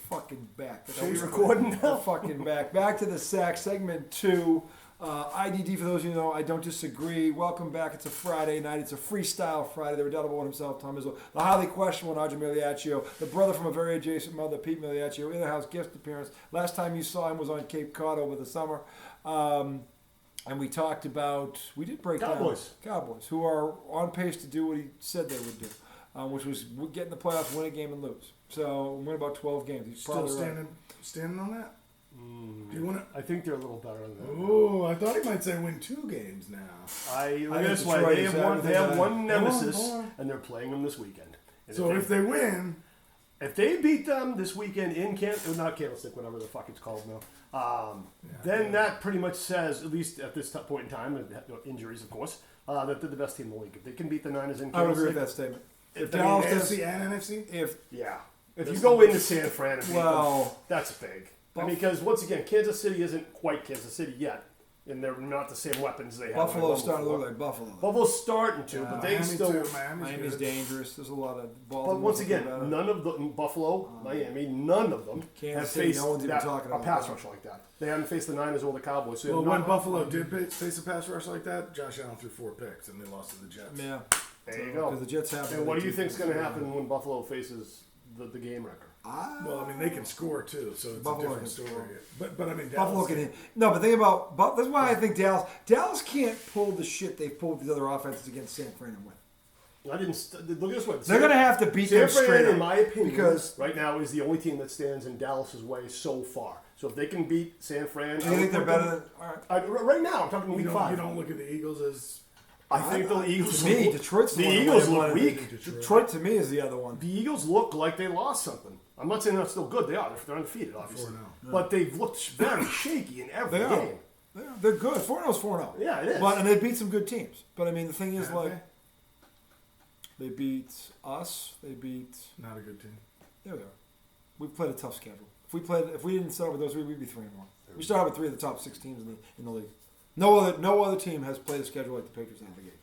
fucking back. Are we recording now? They're fucking back. Back to the sack, segment 2. IDD, for those of you who know, I don't disagree. Welcome back. It's a Friday night. It's a freestyle Friday. The redoubtable one himself, Tom Izzo. The highly questionable Roger Miliaccio. The brother from a very adjacent mother, Pete Miliaccio. In the house guest appearance. Last time you saw him was on Cape Cod over the summer. And we talked about, we did break Cowboys. down Cowboys, who are on pace to do what he said they would do, which was get in the playoffs, win a game, and lose. So win about 12 games. He's Still standing on that? Do you want to? I think they're a little better than that. Oh, I thought he might say win 2 games now. Look at this way. They have one nemesis, and they're playing them this weekend. And so if they win, if they beat them this weekend in not Candlestick, whatever the fuck it's called now, then that pretty much says, at least at this point in time, injuries of course, that they're the best team in the league. If they can beat the Niners in Candlestick, I would agree with that statement. If Dallas NFC and NFC, if you go into San Fran and beat them, that's big. I mean, because once again, Kansas City isn't quite Kansas City yet, and they're not the same weapons they have. Buffalo's starting to look like Buffalo. Buffalo's starting to, but they still. Miami's dangerous. There's a lot of balls. But once again, none of the Buffalo, Miami, none of them have faced a pass rush like that. They haven't faced the Niners or the Cowboys. So when Buffalo did face a pass rush like that, Josh Allen threw 4 picks and they lost to the Jets. Yeah, there you go. Because the Jets have. And what do you think is going to happen when Buffalo faces the game record? Well, I mean, they can score too, so it's Buffalo a different story. But I mean, Buffalo can hit. No, but think about. That's why I think Dallas can't pull the shit they've pulled with the other offenses against San Fran and win. Look at this way. They're going to have to beat them straight up. In my opinion, because right now is the only team that stands in Dallas's way so far. So if they can beat San Fran, do you think they're better than? Right now, I'm talking week 5. You don't look at the Eagles as. I think the Eagles. To me, Detroit's the Eagles look weak. Detroit to me is the other one. The Eagles look like they lost something. I'm not saying they're still good. They are. They're undefeated, obviously. But they've looked very shaky in every game. They're good. 4-0 is 4-0. Yeah, it is. And they beat some good teams. But I mean, the thing is, they beat us. They beat not a good team. There we are. We've played a tough schedule. If we didn't start with those 3, we'd be 3-1. We started with 3 of the top 6 teams in the league. No other team has played a schedule like the Patriots out of the gate.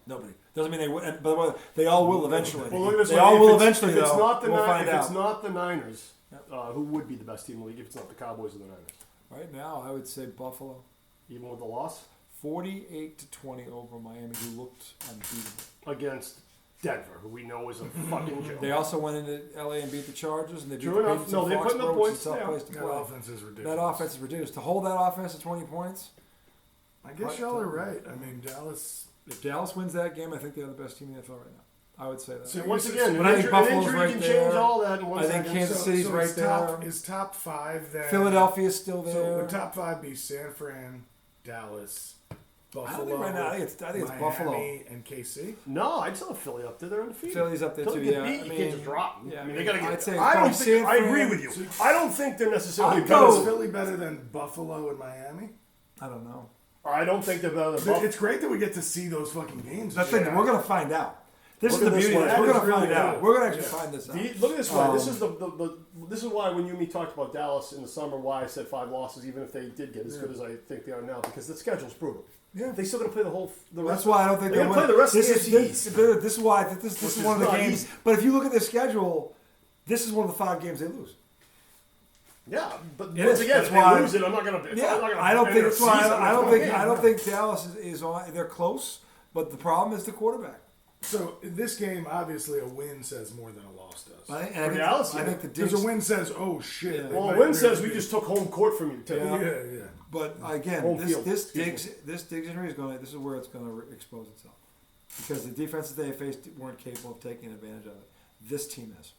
Nobody. Doesn't mean they will. By the way, they all will eventually. Well, look at this they all will eventually, if it's though. Not the we'll find out. If it's not the Niners, who would be the best team in the league if it's not the Cowboys or the Niners? Right now, I would say Buffalo. Even with the loss? 48-20 over Miami, who looked unbeatable. Against Denver, who we know is a fucking joke. They also went into LA and beat the Chargers, and they beat True the enough. Patriots No, they're putting up points. That offense is ridiculous. That offense is reduced. To hold that offense to 20 points. I guess y'all are right. I mean, Dallas. If Dallas wins that game, I think they're the best team in the NFL right now. I would say that. So once again, but I think Buffalo's injury right can there. change all that in 1 second. I think Kansas City's right there. Is top 5 then? Philadelphia's still there. So would top 5 be San Fran, Dallas, Buffalo? I don't think right now. I think it's Buffalo and KC. No, I'd still have Philly up there. They're undefeated. Philly's up there too. Yeah, you can't just drop them. Yeah, I mean, they gotta get. I'd say I agree with you. I don't think they're necessarily better. Is Philly better than Buffalo and Miami? I don't know. I don't think they're better than Buffalo. It's great that we get to see those fucking games. That's the thing. We're gonna find out. This is the beauty of this. We're gonna find out. We're gonna actually find this out. Look at this way. This is why when you and me talked about Dallas in the summer, why I said 5 losses, even if they did get as good as I think they are now, because the schedule's brutal. Yeah, they still gonna play the rest. That's why I don't think they're gonna play the rest of the This is why this is one of the games. But if you look at their schedule, this is one of the 5 games they lose. Yeah, but once again, if they lose it, I'm not gonna. I don't think that's why. I don't think Dallas is on. They're close, but the problem is the quarterback. So in this game, obviously, a win says more than a loss does. I think the because a win says, "Oh shit." Yeah. Well, a win says we just took home court from you. Too. Yeah. But again, this Diggs injury is going. This is where it's going to expose itself because the defenses they faced weren't capable of taking advantage of it. This team is.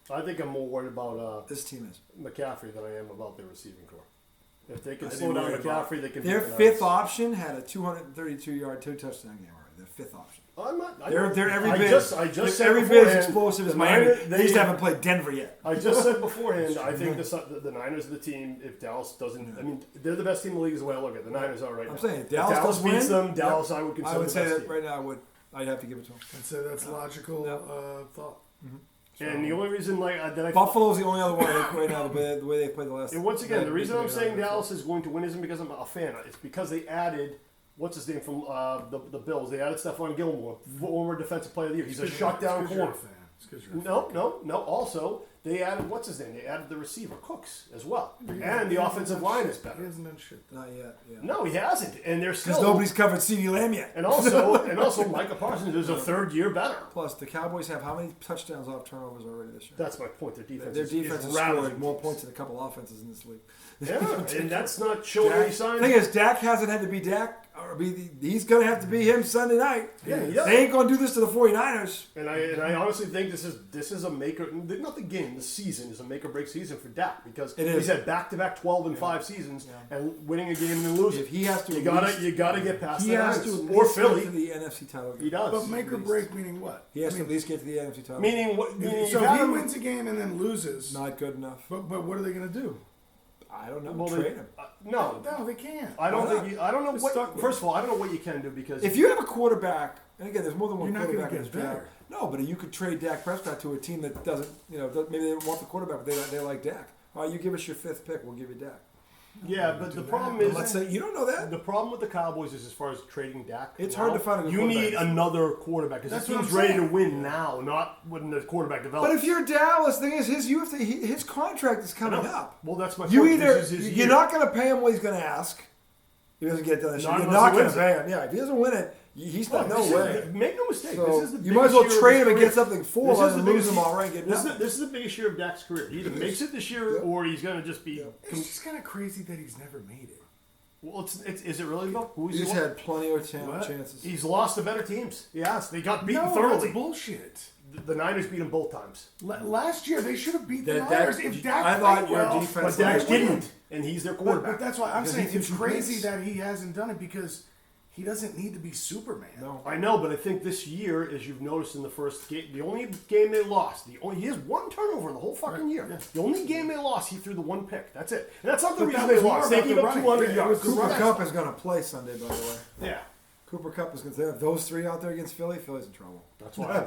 I think I'm more worried about this team is McCaffrey than I am about their receiving core. If they can slow down McCaffrey, they can. Their 5th option had a 232-yard, 2-touchdown game already. Their 5th option. I'm not. They're every bit. I just said every bit as explosive as Miami. They just haven't played Denver yet. I just said beforehand. I think the Niners are the team. If Dallas doesn't, I mean, they're the best team in the league as well. Look at the Niners are right now. I'm saying if Dallas beats them. Dallas, I would consider. I would say that team. right now. I'd have to give it to them. I'd say that's logical thought. Mm-hmm. So, and the only reason that Buffalo's the only other one right now the way they played the last. And once again, the reason I'm saying Dallas is going to win isn't because I'm a fan. It's because they added what's his name from the Bills. They added Stephon Gilmore, former defensive player of the year. He's a shutdown corner. No. Also, They added, what's his name? They added the receiver, Cooks, as well. And the offensive line is He better. hasn't done shit. Not yet. Yeah. No, he hasn't. And they're Because still... nobody's covered CeeDee Lamb yet. And also, Micah Parsons is a third year better. Plus, the Cowboys have how many touchdowns off turnovers already this year? That's my point. Their defense, Their defense is has rattling scored more teams. points than a couple offenses in this league. Yeah, and that's not showing any The signs. thing is, Dak hasn't had to be Dak. He's going to have to be him Sunday night. Yeah, he does. They ain't going to do this to the 49ers. And I honestly think this is a make or not the game. The season is a make or break season for Dak because It is. he's had back-to-back 12-5 seasons and winning a game and then losing. If he has to, you gotta get past he the has Niners. to at Or least get Philly. to the NFC title game. He does. But make or break meaning what? He has to at least get to the NFC title. Meaning what? Meaning So you if he have wins a game and then loses, Not good enough. but what are they going to do? I don't know. well, Trade him. no, No, they can't. I don't Why not? think. I don't know Just what. stuck with First of all, I don't know what you can do because If you have a quarterback, and again, there's more than one You're not gonna quarterback in get this draft. better. No, but you could trade Dak Prescott to a team that doesn't, maybe they don't want the quarterback, but they like Dak. All right, you give us your 5th pick, we'll give you Dak. yeah, but the problem But is let's say you don't know that. the problem with the Cowboys is as far as trading Dak. It's now, hard to find a good You quarterback. need another quarterback because That's the what team's I'm ready to saying. win now, not when the quarterback develops. But if you're Dallas, the thing is, his contract is coming No. up. Well, that's my You point. either This is his you're year. not going to pay him what he's going to ask. He doesn't get done this year. Not You're unless not he going to wins pay him. Yeah, if he doesn't win it, he's not. This No is way. the- make no mistake. So this is the you might as well biggest year trade of him and his get career. something for This him is the and lose biggest him year- already. Get This nothing. is the biggest year of Dak's career. He either makes it this year or he's going to just be. It's just kind of crazy that he's never made it. Well, is it really though? Who He's he had plenty of What? chances. He's lost to better teams. Yes, they got beaten No, thoroughly. that's bullshit. The Niners beat him both times, Last year they should have beat the That Niners. Dak- If Dak I thought played your well, defense- but Dak That's right. didn't, and he's their But quarterback. that's why I'm Because saying he it's took crazy hits. that he hasn't done it because he doesn't need to be Superman. No. I know, but I think this year, as you've noticed in the first game, the only game they lost, he has one turnover in the whole fucking year. yeah. The only game they lost, he threw the one pick. That's it. And that's not the But that reason they was more lost. They about gave the up running. 200 Yeah, it yards. was the Cooper running. Kupp is going to play Sunday, by the way. Yeah. Cooper Kupp is going to have those 3 out there against Philly. Philly's in trouble. That's why I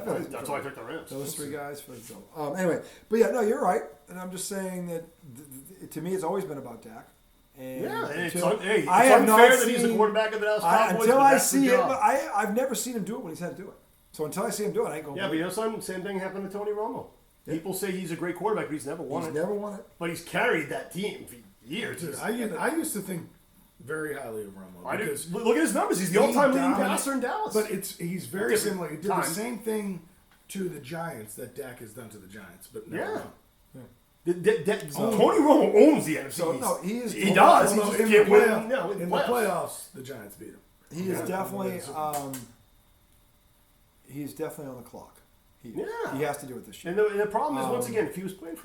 took the Rams. Those 3 guys, Philly's in trouble. Anyway, but yeah, no, you're right, and I'm just saying that to me, it's always been about Dak. And Yeah, and it's, until- it's I have unfair not that he's the seen- quarterback of the Dallas Cowboys. until but I that's the see it, job. but I've never seen him do it when he's had to do it. So until I see him do it, I ain't going. Yeah, but you know something? Same thing happened to Tony Romo. Yeah. People say he's a great quarterback, but he's never won he's it. never won it. But he's carried that team for years. Dude, I used to think very highly of Romo I do. because Look at his numbers. He's the he all-time leading dominated- passer in Dallas. But he's very Different similar. He did time. the same thing to the Giants that Dak has done to the Giants, but never Yeah. won. Tony Romo owns the NFC. So no, he is. He does. Although He just in the can't win. playoffs, No, in the playoffs, the Giants beat him. He is Yeah. definitely. He's definitely on the clock. Yeah. He has to do it this year. And the problem is, once again, if he was playing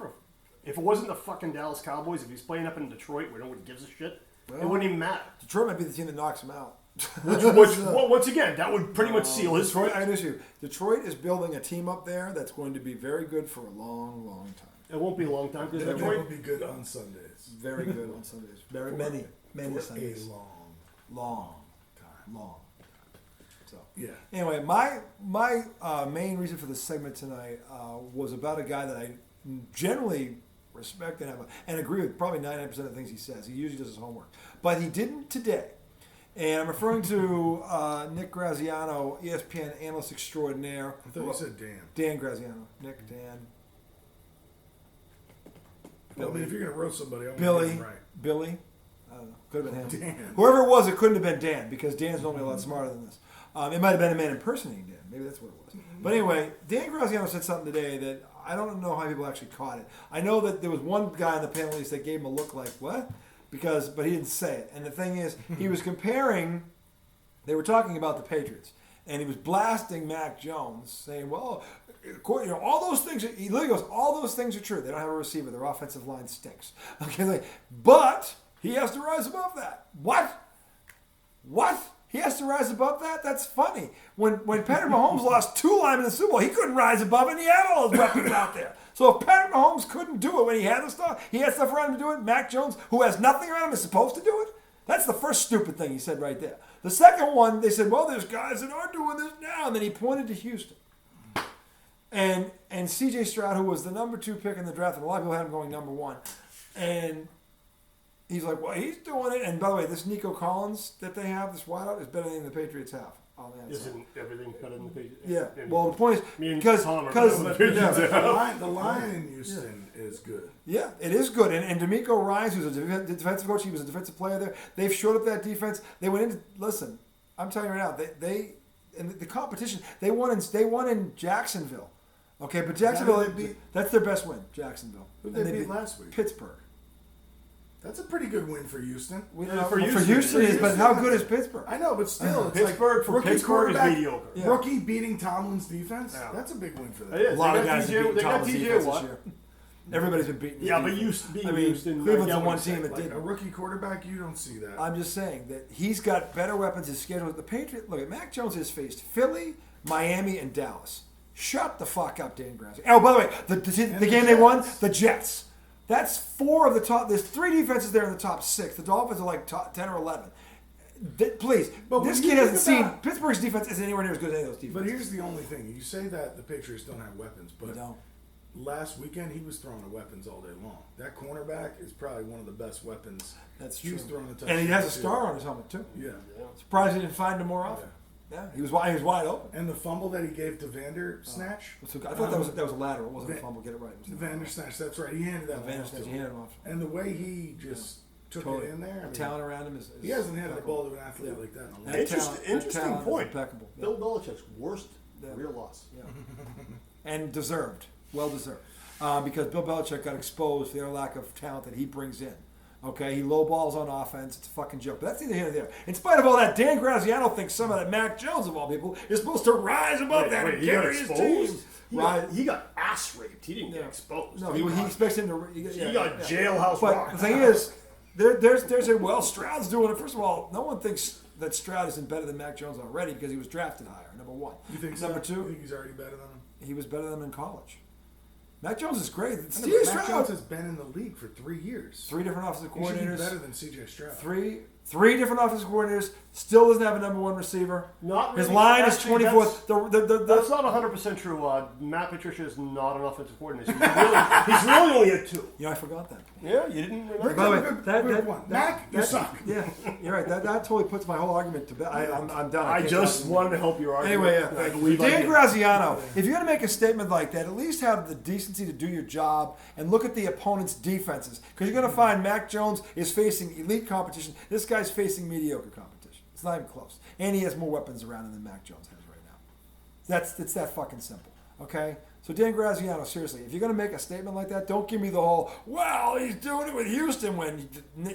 if it wasn't the fucking Dallas Cowboys, if he's playing up in Detroit where nobody gives a shit, it Well, wouldn't even matter. Detroit might be the team that knocks him out. Well, once again, that would pretty much seal his Detroit, fate. I miss you. Detroit is building a team up there that's going to be very good for a long, long time. It won't be a long time because They Detroit. will be good on Sundays. Very good on Sundays. Very many For Sundays. a long Long, time. long. So Yeah. anyway, my main reason for this segment tonight was about a guy that I generally respect and agree with probably 99% of the things he says. He usually does his homework, but he didn't today. And I'm referring to Nick Graziano, ESPN analyst extraordinaire. I thought you said Dan. Dan Graziano. Nick, Dan. Well, I mean, if you're gonna roast somebody, I want to Billy. get him right. Billy. I don't know. Could have been him. Dan. Whoever it was, it couldn't have been Dan because Dan's normally a lot smarter than this. It might have been a man impersonating Dan. Maybe that's what it was. But anyway, Dan Graziano said something today that I don't know how people actually caught it. I know that there was one guy on the panel that gave him a look like, what? But he didn't say it. And the thing is, he was comparing, they were talking about the Patriots. And he was blasting Mac Jones, saying, well, all those things, he literally goes, all those things are true. They don't have a receiver. Their offensive line stinks. Okay, but he has to rise above that. What? He has to rise above that? That's funny. When Patrick Mahomes lost 2 linemen in the Super Bowl, he couldn't rise above it, and he had all those weapons out there. So if Patrick Mahomes couldn't do it when he had the stuff, he had stuff around him to do it, Mac Jones, who has nothing around him, is supposed to do it? That's the first stupid thing he said right there. The second one, they said, well, there's guys that are doing this now. And then he pointed to Houston. And C.J. Stroud, who was the number 2 pick in the draft, and a lot of people had him going number 1. And he's like, well, he's doing it. And by the way, this Nico Collins that they have, this wideout, is better than the Patriots have. I'll answer. Isn't everything cut in the page? Yeah. Well, the point is Me and because Tom are The line in Houston is good. yeah, it is good. And D'Amico Ryans, who's a defensive coach, he was a defensive player there. They've shored up that defense. They went into listen. I'm telling you right now, they in the competition they won in Jacksonville. Okay, but Jacksonville that's their best win. Jacksonville. Who And they beat last week? Pittsburgh. That's a pretty good win for Houston. We Yeah, know, for for Houston, Houston is, but how good is Pittsburgh? I know, but still, it's Pittsburgh like for rookie Pittsburgh is quarterback, mediocre. Yeah. Rookie beating Tomlin's defense. Yeah. That's a big win for them. It is. A lot They of got guys TJ have beaten they got Tomlin's TJ defense Watt. this year. Everybody's been beaten. Yeah, but being I mean, Houston, Cleveland's I the get one what you're team that Like did. a rookie quarterback, you don't see that. I'm just saying that he's got better weapons. His schedule. The Patriots. Look at Mac Jones has faced Philly, Miami, and Dallas. Shut the fuck up, Dan Graziano. Oh, by the way, the game they won, the Jets. That's 4 of the top. There's 3 defenses there in the top 6. The Dolphins are like top 10 or 11. Please, But this when kid you hasn't think seen about- Pittsburgh's defense isn't anywhere near as good as any of those defenses. But here's the only thing: you say that the Patriots don't have weapons, but They don't. last weekend he was throwing the weapons all day long. That cornerback is probably one of the best weapons. That's He's true. throwing a touchdown. And he has a too. star on his helmet too. Yeah. Surprised he didn't find him more often. Yeah, he was wide open. And the fumble that he gave to Vander Snatch. So I thought that was a lateral. It wasn't a fumble. Get it right. It was a Vander Snatch, that's right. He handed that one Vander off to Snatch, he him. handed him off. And the way he just took Totally. it in there. I mean, Talent around him is he hasn't handed the impeccable. ball to an athlete Yeah. like that in a long That time. Interesting talent is point. impeccable. Yeah. Bill Belichick's worst Yeah. real loss. Yeah. And deserved. Well deserved. Because Bill Belichick got exposed for their lack of talent that he brings in. Okay, he lowballs on offense. It's a fucking joke. But that's neither here nor there. In spite of all that, Dan Graziano thinks some of that Mac Jones, of all people, is supposed to rise above that and he got carry his exposed? team. He got ass raped. He didn't Yeah. get exposed. No, he expects him to. He got jailhouse But rock. the thing is, there's a Stroud's doing it. First of all, no one thinks that Stroud isn't better than Mac Jones already because he was drafted higher. Number 1. You think Number so? 2, You think he's already better than him? he was better than him in college. Mac Jones is great. I know, CJ but Mac Stroud, Jones has been in the league for 3 years. 3 different offensive He should be coordinators. better than CJ Stroud. Three different offensive coordinators. Still doesn't have a number 1 receiver. Not His really. line is Actually, 24th. That's not 100% true. Matt Patricia is not an offensive coordinator. He's really only at 2. You know, I forgot that. Yeah, you didn't remember? By the way, Good one. Mac, you suck. Yeah, you're right. That totally puts my whole argument to bed. I'm done. I can't just talk wanted to help your argument. Anyway, I believe I Dan did. Graziano, if you're going to make a statement like that, at least have the decency to do your job and look at the opponent's defenses. Because you're going to find Mac Jones is facing elite competition. This guy's facing mediocre competition. It's not even close. And he has more weapons around him than Mac Jones has right now. It's that fucking simple. Okay? So Dan Graziano, seriously, if you're going to make a statement like that, don't give me the whole, well, he's doing it with Houston when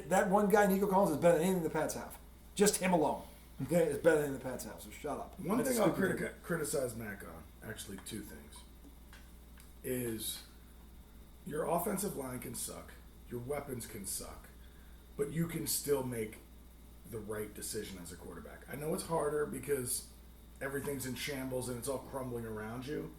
that one guy, Nico Collins, is better than anything the Pats have. Just him alone. Okay? It's better than anything the Pats have, so shut up. One That's thing I'll stupid. criticize Mac on, actually 2 things, is your offensive line can suck, your weapons can suck, but you can still make the right decision as a quarterback. I know it's harder because everything's in shambles and it's all crumbling around you,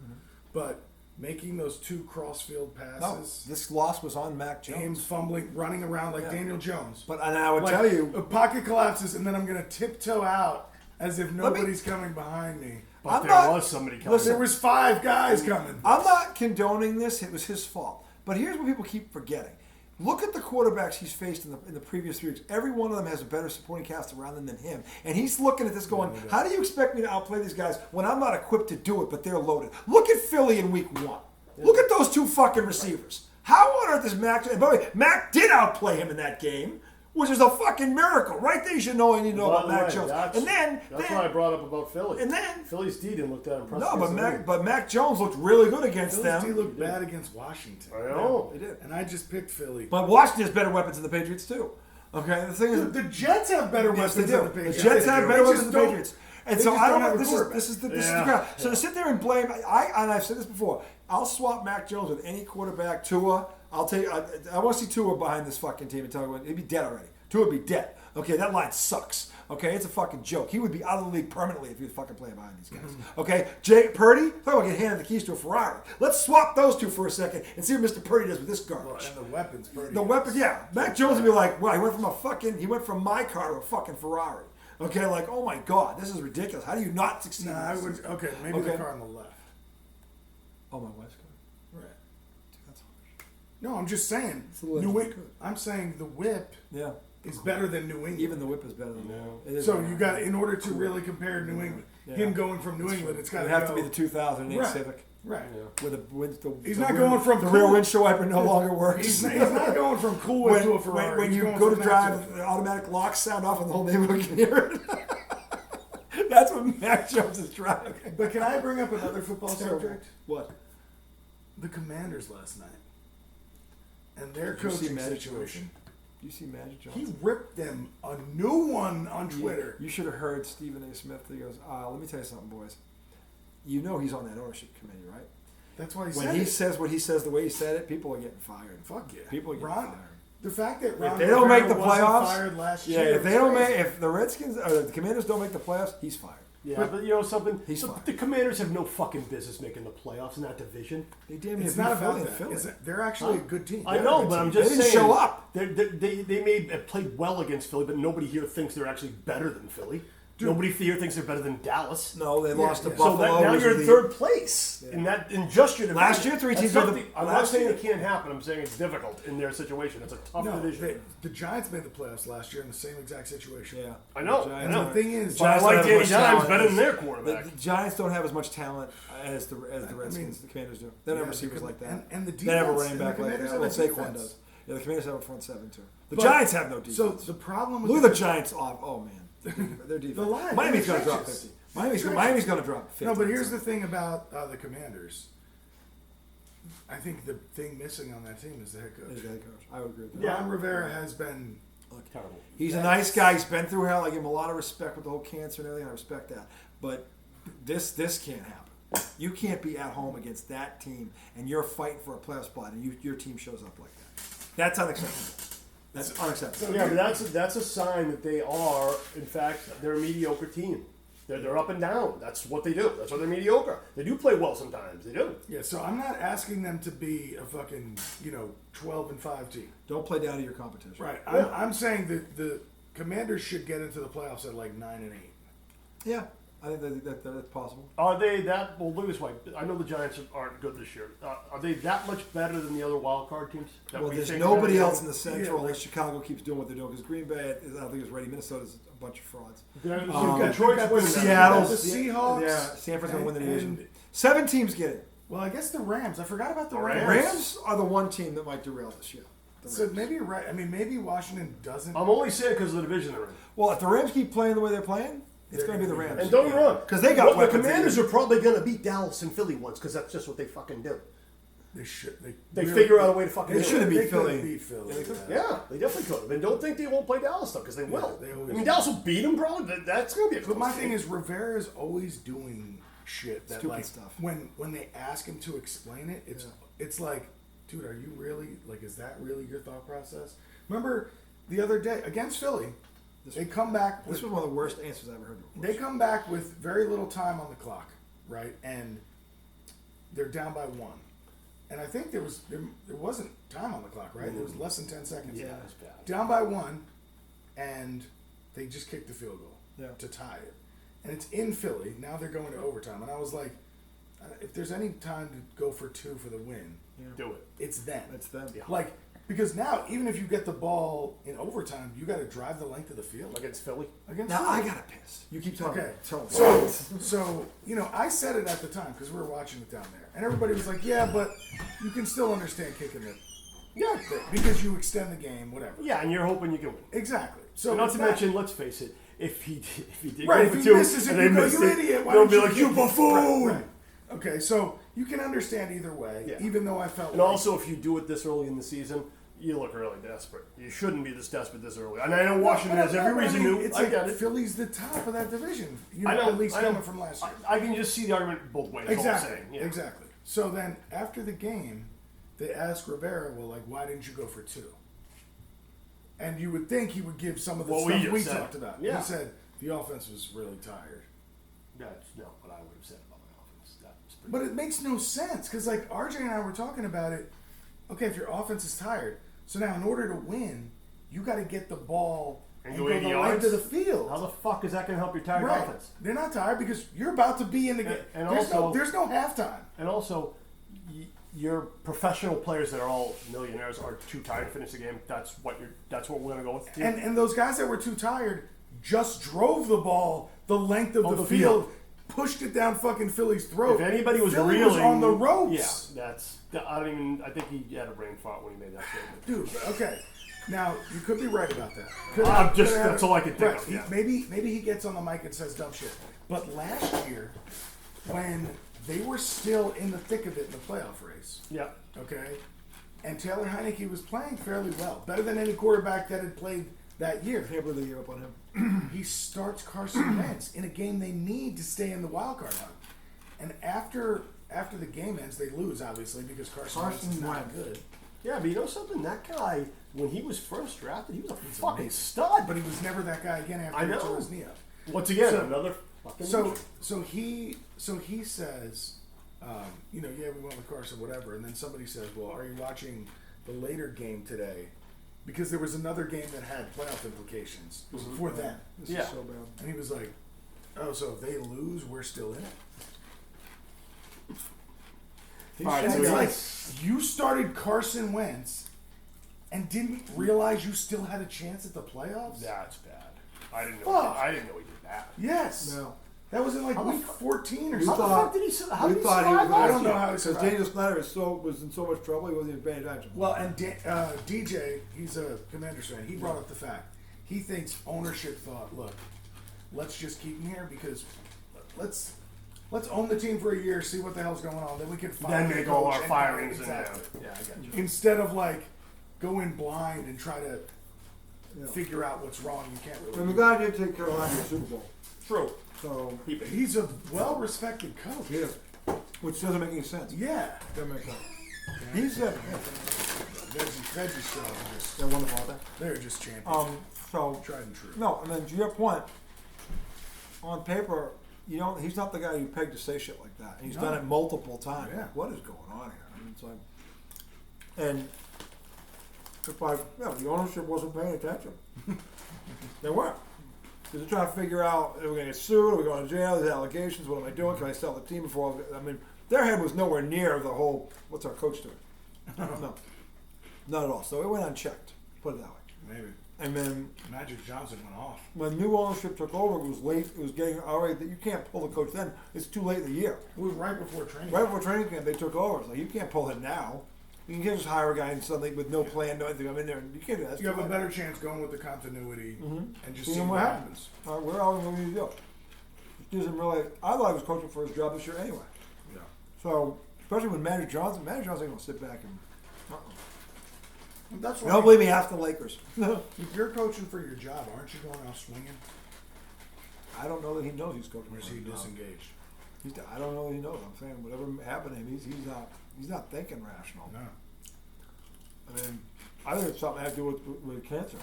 but making those 2 crossfield No, passes, this loss was on Mac him Jones. fumbling, running around like Yeah. Daniel Jones. But and I would Like, tell you, a pocket collapses and then I'm going to tiptoe out as if nobody's coming behind me. But I'm there not- was somebody coming. listen, There was 5 guys coming. I'm not condoning this. It was his fault. But here's what people keep forgetting. Look at the quarterbacks he's faced in the previous 3 weeks. Every one of them has a better supporting cast around them than him. And he's looking at this going, how do you expect me to outplay these guys when I'm not equipped to do it, but they're loaded? Look at Philly in week 1. Look at those 2 fucking receivers. How on earth is Mac? And by the way, Mac did outplay him in that game, which is a fucking miracle. Right there, you should know and you know By about the Mac way, Jones. that's And then what I brought up about Philly. And then Philly's D didn't look that impressive. no, against but Mac Jones looked really good against Philly's them. D looked bad against Washington. I know. They did. And I just picked Philly. But Washington has better weapons than the Patriots too. Okay, the thing is, The Jets have better yes, weapons they than do. the The Patriots. Jets have better They weapons just than the don't- Patriots. And they so just I don't don't. have a This quarterback. is the Yeah. crowd. So to sit there and blame, and I've said this before. I'll swap Mac Jones with any quarterback. Tua. I'll take. I want to see Tua behind this fucking team and tell you what, he'd be dead already. Tua would be dead. Okay, that line sucks. Okay, it's a fucking joke. He would be out of the league permanently if he was fucking playing behind these guys. Okay, Jay Purdy, talk about getting handed the keys to a Ferrari. Let's swap those 2 for a second and see what Mr. Purdy does with this Well, garbage. and the weapons. Pretty The weapon, yeah. Mac Jones would be like, well, he went from my car to a fucking Ferrari. Okay, like, oh my God, this is ridiculous. How do you not succeed? Nah, in I this? would. Okay, maybe Okay. the car on the left. Oh, my wife's car. Right. Dude, that's harsh. No, I'm just saying. a little New extra. I'm saying the whip Yeah. is better than New England. Even the whip is better than that. It is So better. you got, in order to really compare New England, him going from New England. It's got It to would have to be the 2008 Right. Civic. Right. Where the He's the not rear- going from the cool- rear windshield wiper no longer works. He's not going from Cool Whip to a Ferrari. When He's you going go to from that drive, the automatic locks sound off and the whole neighborhood can hear it. That's what Mac Jones is driving. But can I bring up another football subject? What? The Commanders last night and their Did you see coaching Magic situation. You see Magic Jones? He ripped them a new one on Twitter. You should have heard Stephen A. Smith. He goes, let me tell you something, boys. You know he's on that ownership committee, right? That's why he When said he it. says what he says, the way he said it, people are getting fired. Fuck yeah. People are getting Ron, fired. the fact that Ron If they don't Rivera make the wasn't playoffs, fired last yeah, year, if they is don't crazy. make, if the Redskins or the Commanders don't make the playoffs, he's fired. Yeah, but you know something? He's the, fine. the Commanders have no fucking business making the playoffs in that division. They damn near It's beat not Philly about and that. Philly. They're actually a good team. I They're a know, good but team. I'm just They didn't saying. show up. They may have played well against Philly, but nobody here thinks they're actually better than Philly. Nobody here thinks they're better than Dallas. No, they lost to yeah. Buffalo. So that, now was you're in the- third place in just your division. Last year, three teams That's were the- something- I'm not last saying year- it can't happen. I'm saying it's difficult in their situation. It's a tough No, division. the Giants made the playoffs last year in the same exact situation. Yeah, I know, The Giants And I know. the thing is, But I Giants like don't have Danny much Dimes talent better than as- their the quarterback. Giants don't have as much talent as the Redskins, the Commanders do. They don't have Yeah, receivers the like that. and the They don't have a defense, running and the back like Commanders that. Well, have a Saquon defense. does. Yeah, the Commanders have a front seven too. The But- Giants have no defense. So the problem with Look at the Giants off. Oh man, their defense. The line, Miami's they're going to drop trenches. 50. Miami's Trenches. going to drop 50. No, but here's the thing about the Commanders. I think the thing missing on that team is the head coach. He's the head coach. I would agree with that. Yeah. Ron Rivera has been. Terrible. He's a nice guy. He's been through hell. I give him a lot of respect with the whole cancer and everything. I respect that. But this can't happen. You can't be at home against that team and you're fighting for a playoff spot and your team shows up like that. That's unacceptable. That's unacceptable. Yeah, but that's a sign that they are, in fact, they're a mediocre team. They're up and down. That's what they do. That's why they're mediocre. They do play well sometimes. They do. Yeah, so I'm not asking them to be a fucking 12-5 team. Don't play down to your competition. Right. Yeah. I'm saying that the Commanders should get into the playoffs at like 9-8. Yeah, I think that's possible. Are they that? Well, look this way. I know the Giants aren't good this year. Are they that much better than the other wild card teams? that Well, we there's think nobody are- else in the Central Yeah, unless like- Chicago keeps doing what they're doing because Green Bay, I don't think it's ready. Minnesota's a bunch of frauds. Detroit's You've got winning the that. Seattle, the Seahawks. Yeah, Stanford's going to win the division. and- 7 teams get it. Well, I guess the Rams. I forgot about the The Rams. Rams are the one team that might derail this year. The So Rams. maybe you're right. I mean, maybe Washington doesn't. I'm only saying because of the division they're in. Well, if the Rams keep playing the way they're playing, it's They're going to be the gonna be Rams. And don't get me wrong, 'Cause they got well, the weapons Commanders in- are probably going to beat Dallas and Philly once because that's just what they fucking do. They should. They really- figure out a way to fucking They do it. shouldn't They beat Philly. could beat Philly. Yeah, they could. Yeah, they definitely could. And don't think they won't play Dallas though, because they will. they always I mean, do. Dallas will beat them, bro. That's going to be a But my close thing game. is, Rivera is always doing shit that Stupid like stuff. when they ask him to explain it, it's like, dude, are you really like? Is that really your thought process? Remember the other day against Philly, they come back. This With, was one of the worst answers I ever heard. they come back with very little time on the clock, right? And they're down by 1. And I think there wasn't time on the clock, right? There was less than 10 seconds. Yeah, that's bad. Down by 1, and they just kicked the field goal Yeah. to tie it. And it's in Philly. Now they're going to overtime. And I was like, if there's any time to go for 2 for the win, Do it. it's then. That's them. Yeah. Like, because now, even if you get the ball in overtime, you got to drive the length of the field. Against Philly? Against Now Philly. I got to piss. You keep talking. Okay, Tell me. so I said it at the time because we were watching it down there, and everybody was like, "Yeah, but you can still understand kicking it, Yeah. because you extend the game, whatever." Yeah, and you're hoping you can win. Exactly. So And not it's to mention, let's face it, if he did right? go If for he 2 misses it, and you they go, missed "You it, idiot! Why they'll don't be you like, "You kick it?" buffoon!" Right. Okay, so you can understand either way, Yeah. even though I felt. And like, also, if you do it this early in the season, you look really desperate. You shouldn't be this desperate this early. And I know Washington has every reason to. It's I like get it. Philly's the top of that division. You I know. at least I know. coming from last year. I can just see the argument both ways. is all I'm Exactly. saying. Yeah. Exactly. So then after the game, they asked Rivera, well, like, why didn't you go for 2? And you would think he would give some of the What we stuff just we said. talked about. Yeah. He said the offense was really tired. That's not what I would have said about my offense. That's pretty But it makes no sense because, like, RJ and I were talking about it. Okay, if your offense is tired, so now in order to win, you got to get the ball And and go go 80 the length yards? of the field. How the fuck is that going to help your tired right. offense? They're not tired because you're about to be in the game. And There's no halftime. And also, your professional players that are all millionaires are too tired to finish the game. That's what we're going to go with. And those guys that were too tired just drove the ball the length of On the the field, field. pushed it down fucking Philly's throat. If anybody was Philly reeling was on the ropes. Yeah, I think he had a brain fart when he made that statement. Dude, okay. Now, you could be right about that. That's all I can think right. of. Yeah. Maybe he gets on the mic and says dumb shit. But last year, when they were still in the thick of it in the playoff race, Yeah. okay, and Taylor Heineke was playing fairly well, better than any quarterback that had played that year. Can't believe they gave up on him. He starts Carson Wentz in a game they need to stay in the wild card hunt. And after the game ends, they lose, obviously, because Carson Wentz is not good. Yeah, but you know something? That guy, when he was first drafted, he was a fucking stud. But he was never that guy again after I he know. tore his knee up. Once again, So- another fucking. So he says, yeah, we went with Carson, whatever. And then somebody says, well, are you watching the later game today? Because there was another game that had playoff implications for them. This Yeah. is so bad. And he was like, oh, so if they lose, we're still in it? All right, And so it's he- like, you started Carson Wentz and didn't realize you still had a chance at the playoffs? That's bad. I didn't know. Fuck. I didn't know he did that. Yes. No. That was in like How the week fuck- 14 or We How the something. fuck did he? How we did he thought he survive was- I last don't know year? how he Because survived. Daniel Snyder was in so much trouble, he wasn't even paying attention. Well, and DJ, he's a Commanders fan. He brought up the fact he thinks ownership thought, look, let's just keep him here because let's own the team for a year, see what the hell's going on, then we can fire Then the make all coach our and- firings exactly. and yeah, I got you. Instead of like going blind and try to Yeah. figure out what's wrong, you can't really. And the do guy did take Carolina to the Super Bowl. True. So, it. He's a well-respected coach. yeah. Which doesn't make any sense. Yeah. Doesn't make sense. He said, Veggie straws are just, they're wonderful, aren't they? they're just champions. So, Tried and true. no, and then to your point, on paper, he's not the guy you peg to say shit like that. And he's No. done it multiple times. Yeah. What is going on here? I mean, it's like, and the ownership wasn't paying attention. They weren't. Because they're trying to figure out, are we going to get sued? Are we going to jail? There's allegations. What am I doing? Can I sell the team before? I mean, their head was nowhere near the whole, what's our coach doing? No. Not at all. So it went unchecked. Put it that way. Maybe. And then Magic Johnson went off. when new ownership took over, it was late. It was getting already that you can't pull the coach then. It's too late in the year. It was right before training. Right before training camp, they took over. It's like you can't pull it now. You can just hire a guy and suddenly with no plan, no anything. I'm in there. And you can't do that. That's You have too a late. better chance going with the continuity and just Seeing seeing what what happens. All right, where are we going to do? It doesn't really. I thought he was coaching for his job this year anyway. Yeah. So especially with Magic Johnson ain't going to sit back and. That's You why don't believe me? Half the Lakers. if you're coaching for your job, aren't you going out swinging? I don't know that he knows he's coaching. Or is for he his job. disengaged? I don't know that he knows. I'm saying whatever happened to him, he's not thinking rational. No. I mean, I think it's something to do with cancer.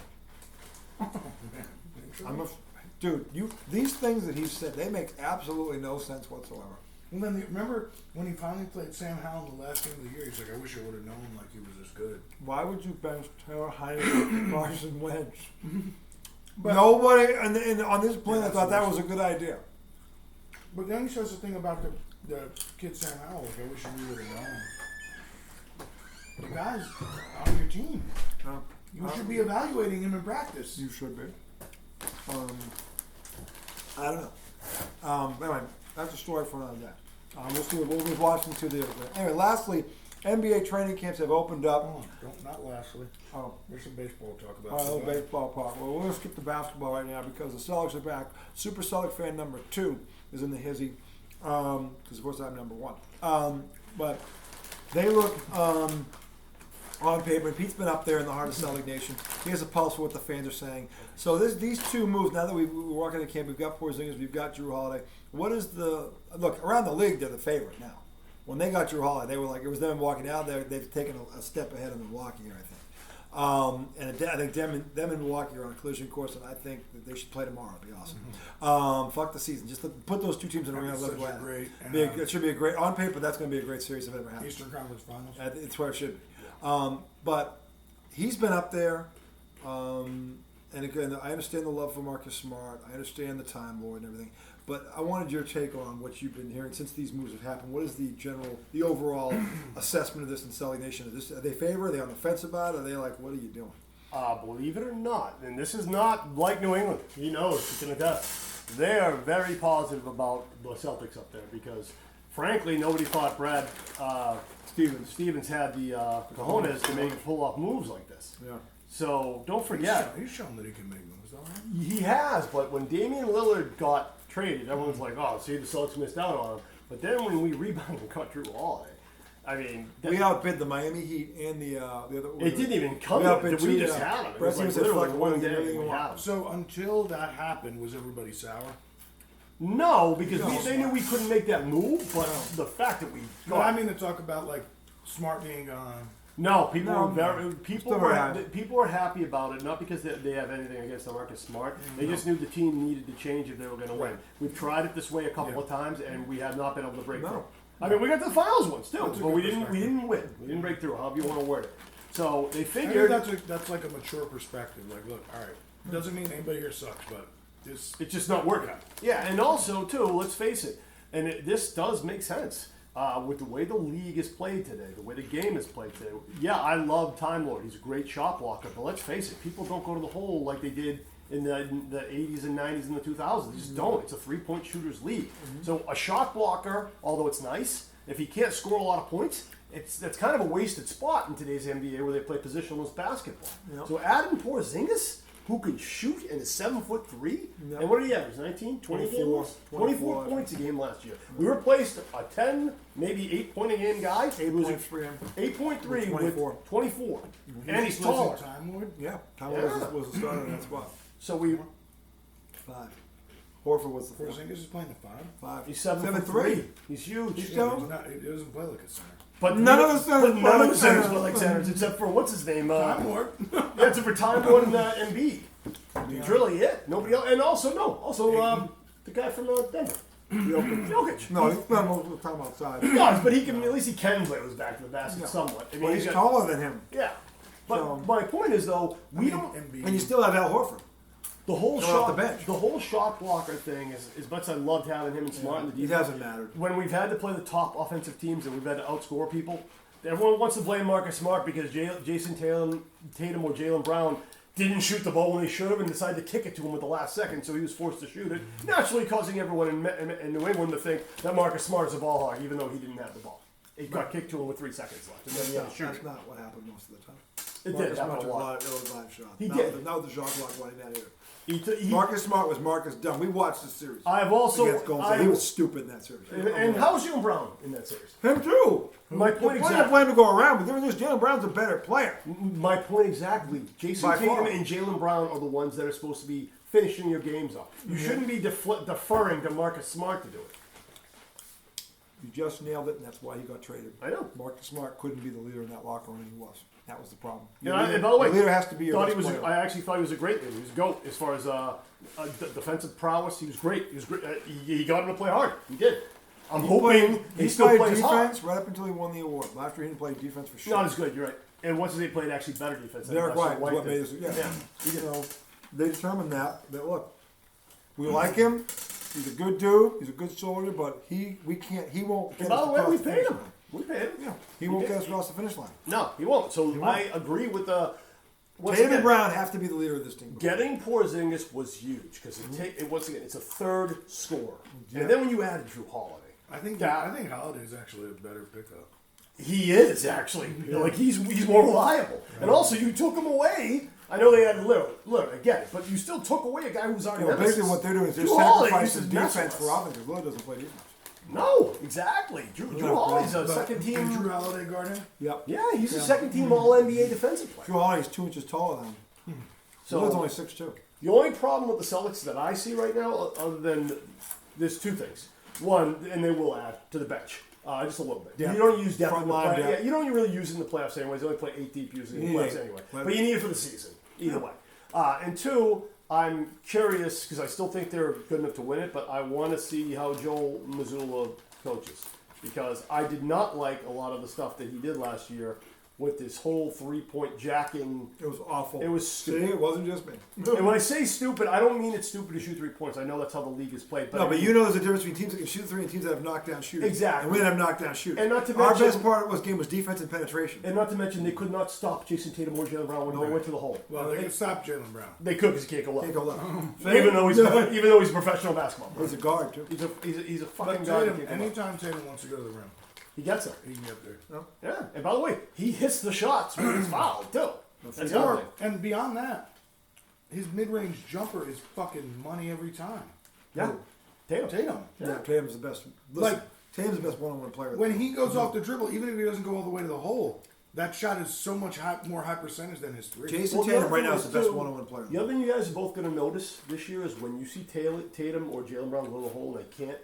Dude, these things that he said, they make absolutely no sense whatsoever. Well, then remember when he finally played Sam Howell in the last game of the year? He's like, I wish I would have known like he was this good. Why would you bench Taylor Heineke and Carson Wentz? But nobody on this plane Yeah, thought that's that was a good idea. But then he says the thing about the kid Sam Howell. Like, I wish we would have known. The guy's on your team. You should be evaluating him in practice. You should be. I don't know. Anyway, that's a story for another day. We'll see. We'll be watching to the other day. Anyway, lastly, NBA training camps have opened up. Hold on, don't, not lastly. Oh, There's some baseball to talk about. all right, a little baseball part. Well, we're going to skip the basketball right now because the Celtics are back. Super Celtic fan number 2 is in the hizzy because, of course, I'm number 1. But they look on paper, and Pete's been up there in the heart of Celtic Nation. He has a pulse for what the fans are saying. So these two moves, now that we're walking the camp, we've got Porzingis, we've got Drew Holiday. What is look, around the league, they're the favorite now. When they got Drew Holiday, they were like, it was them walking out there. They've taken a step ahead of Milwaukee here, I think. And I think them and Milwaukee are on a collision course, and I think that they should play tomorrow. It'd be awesome. Fuck the season. Just put those two teams in a ring. It should be a great, on paper, that's going to be a great series if it ever happens. Eastern Conference Finals. It's where it should be. But he's been up there. And again, I understand the love for Marcus Smart. I understand the Time Lord and everything. But I wanted your take on what you've been hearing since these moves have happened. What is the overall assessment of this in Celtic Nation? Are they favor? Are they on the fence about it? Are they like, what are you doing? Believe it or not, and this is not like New England. He knows. He can attest. they are very positive about the Celtics up there because, frankly, nobody thought Brad Stevens had the cojones to make pull off moves like this. Yeah. So don't forget, He's shown that he can make moves, though. Right? he has. But when Damian Lillard got traded, everyone's like, "Oh, see, the Celtics missed out on him." But then when we rebounded and cut Drew Holiday, I mean, We outbid the Miami Heat and the other. it didn't even come. We outbid We two, just yeah. had him. It Brad was like Stevens said, literally "Fuck, one we'll get day everything we we had want." him. So until that happened, was everybody sour? No, because they knew we couldn't make that move. But the fact that we No, I mean to talk about like Smart being gone. no, people No, were very no. people Still were happy. people were happy about it. Not because they have anything against Marcus Smart. They just knew the team needed to change if they were going to win. We've tried it this way a couple Yeah. of times, and we have not been able to break No. through. I mean, we got to the finals once too, That's a but we good didn't win. We didn't break through. However you want to word it. So they I think figured that's like a mature perspective. Like, look, all right, doesn't mean anybody here sucks, but this. it's just not working. Yeah, and also too, let's face it, and this does make sense with the way the league is played today, the way the game is played today. Yeah, I love Time Lord; he's a great shot blocker. But let's face it, people don't go to the hole like they did in the 80s and 90s and the 2000s. They just don't. It's a three-point shooter's league. So a shot blocker, although it's nice, if he can't score a lot of points, that's kind of a wasted spot in today's NBA where they play positionless basketball. Yep. So adding Porzingis, who can shoot and is 7'3", Yep. and what did he average? 19, 20 24, games? 24 points a game last year. We replaced a 10, maybe 8-point a game guy. He was 8.3. 8.3 24. with 24, and he's taller. Time Lord. Yeah, Tom Yeah. was the starter in that spot. So we 5. Horford was the 4. Porzingis is playing the 5. 5. he's 7'3". 7'3". He's huge. He's Yeah, So- he's not, he doesn't play like a center. But None of the centers but play none of like the centers centers. play like centers except for what's his name? Time Lord. Yeah, it's for Time Lord and Embiid. He's really it. Nobody else. And also the guy from Denver, Jokic. No, he's not most of the time outside. No, but he can at least he can play with his back to the basket Yeah. somewhat. I mean, Well, he's got- taller than him. Yeah. But So- my point is though, we don't. Embiid. And you still have Al Horford. The whole Coming off shot, the bench. the whole shot blocker thing is as much as I loved having him and Smart in the It defense. hasn't mattered. When we've had to play the top offensive teams and we've had to outscore people, everyone wants to blame Marcus Smart because Jason Tatum or Jaylen Brown didn't shoot the ball when they should have and decided to kick it to him at the last second, so he was forced to shoot it, naturally causing everyone in New England to think that Marcus Smart is a ball hog, even though he didn't have the ball. It got kicked to him with 3 seconds left, and then he had to shoot That's it. not what happened most of the time. It Marcus did Smart happen a took lot. It was live shots. He Not did. with Not with the shot clock running that either. He- Marcus Smart was Marcus Dunn. We watched the series. I've also Against Golden State. He was stupid in that series. and how's Jaylen Brown in that series? Him too. My There's point plenty of exactly. blame to go around, but there was just Jalen Brown's a better player. My point exactly. Jason By Tatum far. and Jaylen Brown are the ones that are supposed to be finishing your games up. You shouldn't be deferring to Marcus Smart to do it. You just nailed it, and that's why he got traded. I know. Marcus Smart couldn't be the leader in that locker room, and he was. That was the problem. And by the way, your leader has to be your thought best he was. player. I actually thought he was a great leader. He was a GOAT as far as defensive prowess. He was great. He was great. He got him to play hard. He did. I'm hoping he still played plays defense hard. right up until he won the award. Last year he didn't play defense for sure. Not as good. You're right. And once they played actually better defense. Derek White White is what did. made us. Yeah. Yeah. You know, they determined that look, we like him. He's a good dude. He's a good soldier, but he won't And get by us the way, across we the paid finish him. line. We paid him. Yeah, he won't get us across the finish line. No, he won't. So won't. I agree with the. Once Tatum again, and Brown have to be the leader of this team. getting Porzingis was huge because once again it's a third scorer, Yeah. and then when you added Drew Holiday, I think Holiday's actually a better pickup. he is actually like he's more reliable, and also you took him away. I know they had Lillard, I get it, but you still took away a guy who's already. You know, basically what they're doing is they're Drew Holiday sacrificing used to mess defense with for us. offense because Lillard doesn't play defense. No, exactly. Drew Holiday's a But second can team. Drew Holiday guard him? Yep. Yeah, he's a second team All NBA defensive player. Drew Holiday's 2 inches taller than him. So Lillard's only 6'2". the only problem with the Celtics that I see right now, other than there's 2 things. One, and they will add to the bench. Just a little bit. Yeah. You don't use depth Front in the line play. depth. Yeah, you don't really use it in the playoffs anyways. They only play 8 deep usually in the Yeah. playoffs anyway. But- But you need it for the season, either way. And 2, I'm curious because I still think they're good enough to win it, but I want to see how Joel Mazzulla coaches because I did not like a lot of the stuff that he did last year with this whole 3-point jacking. It was awful. It was See, stupid. it wasn't just me. And when I say stupid, I don't mean it's stupid to shoot 3 points. I know that's how the league is played. But No, I but mean, you know there's a difference between teams that can shoot three and teams that have knockdown shooters. Exactly. And we didn't have knockdown shooters. And not to Our mention- best part of this game was defense and penetration. and not to mention, they could not stop Jason Tatum or Jaylen Brown when they went to the hole. Well, they can stop Jaylen Brown. They could because he can't go up. Can't go left. Even though he's a professional basketball player. He's a guard too. He's a But fucking guy. Tatum, anytime Tatum wants to go to the rim, He gets it. he can get there. Yeah. And by the way, he hits the shots when he's fouled too. That's the other thing. And beyond that, his mid-range jumper is fucking money every time. Yeah. Tatum. Tatum. Yeah, Tatum's the best. Listen, Like- Tatum's the best one-on-one player. When he goes off the dribble, even if he doesn't go all the way to the hole, that shot is so much more high percentage than his three. Jason Well, the Tatum other right thing now is, is the best too, one-on-one player. The other thing you guys are both going to notice this year is when you see Tatum or Jaylen Brown go to the hole and they can't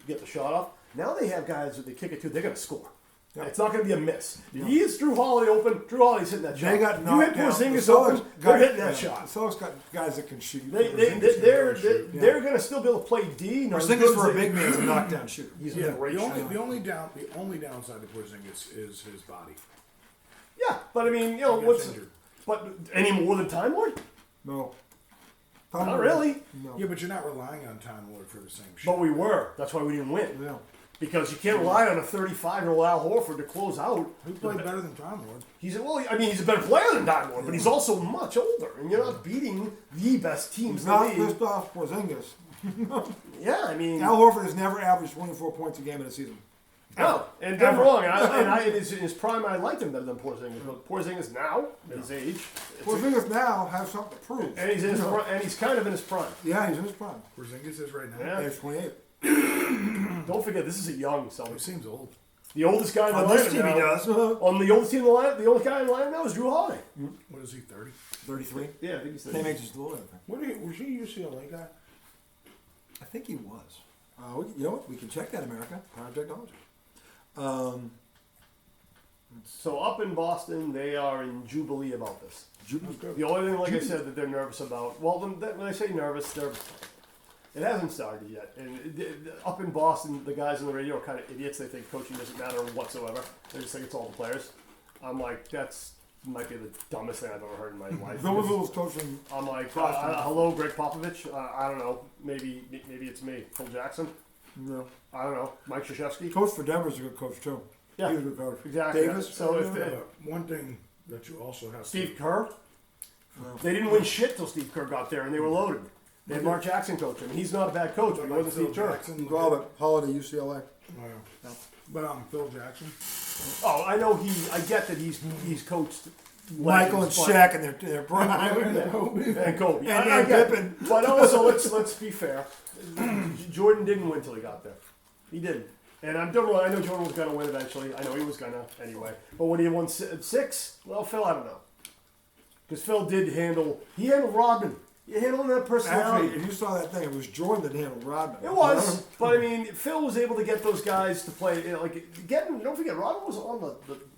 get the shot off. Now they have guys that they kick it to, they're going to score. Yeah. It's not going to be a miss. He is Drew Holiday open. Drew Holiday's hitting that shot. They got you hit knocked down. Porzingis The open, Celtics they're hitting yeah, that shot. The Celtics got guys that can shoot. They're going to still be able to play D. Not as good Porzingis as for a they- big man is a knockdown shooter. He's Yeah, a great the shot. only downside to Porzingis is his body. Yeah, but I mean, He gets what's injured. but any more than Time Lord? No. Not really. No. Yeah, but you're not relying on Time Lord for the same shit. But we were. That's why we didn't win. Yeah. Because you can't rely on a 35-year-old Al Horford to close out. Who played better than Time Lord? He's a better player than Time Lord, but he's also much older, and you're not beating the best teams He's in the not league. pissed off Porzingis. Yeah, I mean, Al Horford has never averaged 24 points a game in a season. no, and don't get me wrong. And in his prime, I liked him better than Porzingis. But Porzingis now, at his age, Porzingis now has something to prove. and he's in his and he's kind of in his prime. Yeah, he's in his prime. Porzingis is right now. Yeah. He's 28. Don't forget, this is a young He Celtics. seems old. The oldest guy in the On this lineup team, he now. does. On the oldest team in the lineup, the only guy in the lineup now is Drew Holiday. What is he, 30? 33. Yeah, I think he's Can't make just a little bit. Was he a UCLA guy? I think he was. You know what? We can check that, America. Power of technology. So up in Boston, they are in jubilee about this. The only thing, like I said, that they're nervous about. Well, when I say nervous, it hasn't started yet. And up in Boston, the guys on the radio are kind of idiots. They think coaching doesn't matter whatsoever. They just think it's all the players. I'm like, that's might be the dumbest thing I've ever heard in my life. Villanova coaching. I'm like, hello, Greg Popovich. I don't know. Maybe it's me. Phil Jackson. No. I don't know. Mike Krzyzewski. Coach for Denver's a good coach too. Yeah, He's a good coach. exactly. Davis. So if One thing that you also have Steve Kerr, they didn't win shit till Steve Kerr got there, and they were loaded. They had Mark Jackson coach him. He's not a bad coach, but he wasn't Steve Kerr. Robert Holiday, UCLA. But Phil Jackson. Oh, I know I get that he's coached Michael and legends, but- Shaq and their prime. and Kobe. And I get it. Pippen. But also, let's be fair. Jordan didn't win till he got there. He didn't. And I know Jordan was going to win eventually. I know he was going to anyway. But when he won 6, well, Phil, I don't know. Because Phil did handle Rodman. He handled that personality. Actually, if you saw that thing, it was Jordan that handled Rodman. It was, but I mean, Phil was able to get those guys to play. Don't forget, Rodman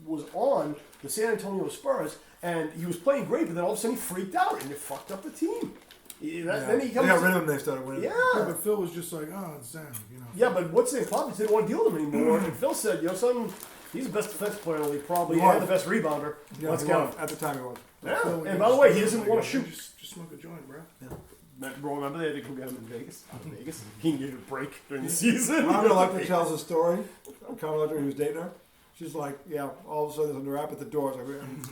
was on the San Antonio Spurs, and he was playing great. But then all of a sudden, he freaked out and it fucked up the team. Then he They comes. got rid of him. They started winning. Yeah, Yeah, but Phil was just like, oh, it's them, yeah, but what's the Popovich didn't want to deal with him anymore. And Phil said, son, he's the best defensive player in the league, probably, He was. and the best rebounder. Yeah, Let's he go. was. At the time, he was. Yeah, Phil, and by the way, he doesn't want to shoot. Just smoke a joint, bro. Remember they had to go get him in Vegas? Out of Vegas. He needed a break during the season. Carmen Electra tells a story. Carmen Electra, who was dating her. She's like, yeah, all of a sudden there's a rap at the door. It's like,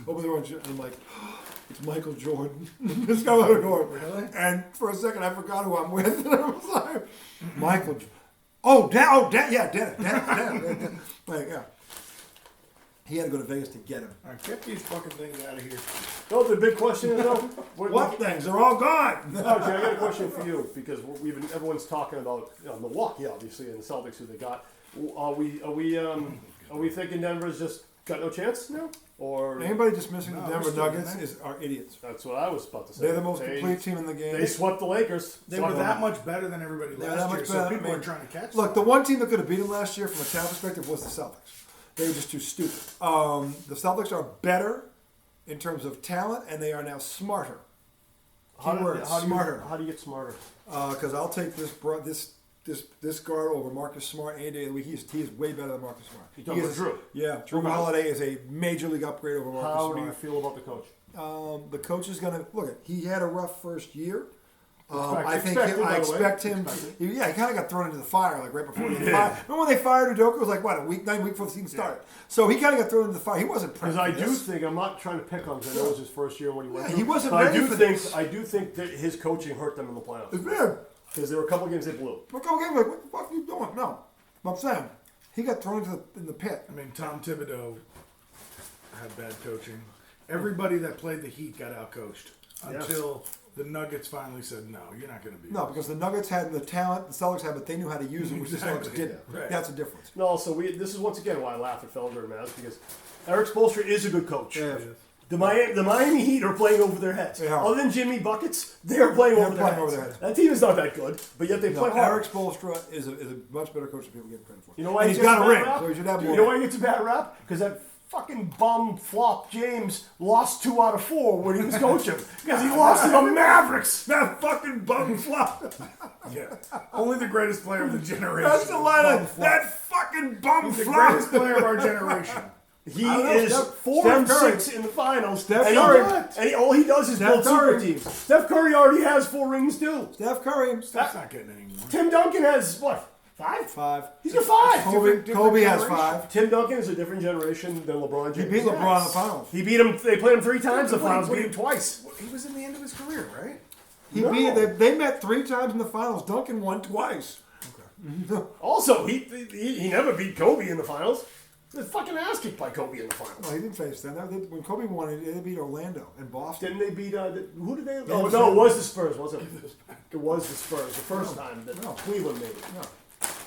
open the door, and I'm like, it's Michael Jordan. It's Carmen Electra. Really? And for a second, I forgot who I'm with. And I was like, Michael Jordan. Oh, Dan. Like, yeah. He had to go to Vegas to get him. All right, get these fucking things out of here. No, the big question is though. What things? They're all gone. No, Jay, I got a question for you because everyone's talking about Milwaukee, obviously, and the Celtics who they got. Are we thinking Denver's just got no chance now, or Anybody dismissing the No, Denver we're still Nuggets in are idiots. that's what I was about to say. They're the most complete team in the game. They swept the Lakers. They were that much better than everybody They were last that year, much so better. people I mean, are trying to catch Look, the one team that could have beat them last year from a talent perspective was the Celtics. They were just too stupid. The Celtics are better in terms of talent, and they are now smarter. Keyword, smarter. How do you get smarter? Because I'll take this this guard over Marcus Smart any day of the week. He is way better than Marcus Smart. You're talking about Drew. Yeah, Drew Holiday is a major league upgrade over Marcus How Smart. do you feel about the coach? The coach is going to look. He had a rough first year. I expect him. He kind of got thrown into the fire like right before they fired. Remember when they fired Udoka? It was like what, 9 weeks before the season started. So he kind of got thrown into the fire. He wasn't prepped. Because I do think, I'm not trying to pick on him because I know it was his first year when he went through. He wasn't but ready for this. I do think that his coaching hurt them in the playoffs. It's bad. Because there were a couple of games they blew. A couple games like, what the fuck are you doing? No, but I'm saying he got thrown in the pit. I mean, Tom Thibodeau had bad coaching. Everybody that played the Heat got outcoached until the Nuggets finally said, "No, you're not going to be." No, because the Nuggets had the talent, the Celtics had, but they knew how to use it, which the Celtics didn't. Right. That's the difference. No, so this is once again why I laugh at Felder and Maz, because Eric Spoelstra is a good coach. Yeah. The Miami Heat are playing over their heads. They are. Other than Jimmy Buckets, they're playing over their heads. That team is not that good, but yet they play hard. Eric Spoelstra is a much better coach than people give credit for. You know why and he's got a ring, so he should have more. You know why he gets a bad rap? Because that fucking bum flop James lost 2 out of 4 when he was coaching. Because he lost to the Mavericks. That fucking bum flop. Yeah. Only the greatest player of the generation. That's the line of that fucking bum He's the flop. greatest player of our generation. He is Steph 4 and Curry. 6 in the finals. Steph and Curry. all he does is Steph build super Curry. teams. Steph Curry already has 4 rings too. Steph Curry. That's not getting any more. Tim Duncan has what? 5? 5. He's got 5. Kobe has 5. Tim Duncan is a different generation than LeBron He James. beat LeBron in the finals. He beat him. They played him 3 times in the finals. Beat him twice. He was in the end of his career, right? They met 3 times in the finals. Duncan won twice. Okay. Also, he never beat Kobe in the finals. He was fucking ass kicked by Kobe in the finals. Well, he didn't face them. When Kobe won, they beat Orlando and Boston. Didn't they beat? Who did they? Yeah, Oh no, it was the Spurs, wasn't it? It was the Spurs. The first time that Cleveland made it. No.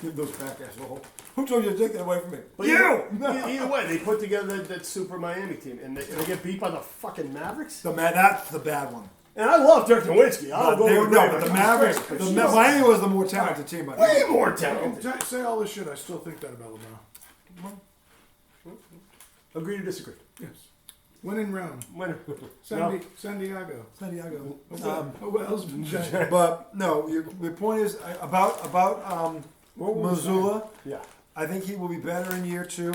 Give those back assholes. Who told you to take that away from me? But either way, they put together that super Miami team, and they get beat by the fucking Mavericks. That's the bad one. And I love Dirk Nowitzki. I'll go with But the Mavericks, Miami was the more talented team. By the way. way more talented. Say all this shit. I still think that about LeBron. Agree to disagree. Yes. When in Rome. San Diego. San Diego. What else? But no, your point is about Missoula. Yeah. I think he will be better in year 2.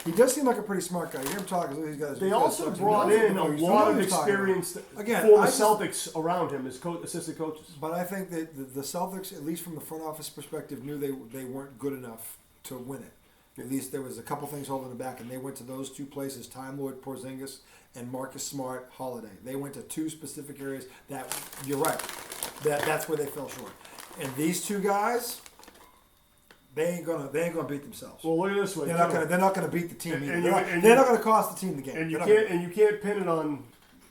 He does seem like a pretty smart guy. You hear him talk. He's got his They also brought in a lot of experience for the Celtics around him as assistant coaches. But I think that the Celtics, at least from the front office perspective, knew they weren't good enough to win it. At least there was a couple things holding them back, and they went to those 2 places: Time Lord Porzingis and Marcus Smart Holiday. They went to 2 specific areas that you're right. That's where they fell short. And these 2 guys, they ain't gonna beat themselves. Well, look at it this way. They're not gonna beat the team. And they're not gonna cost the team the game. And you can't pin it on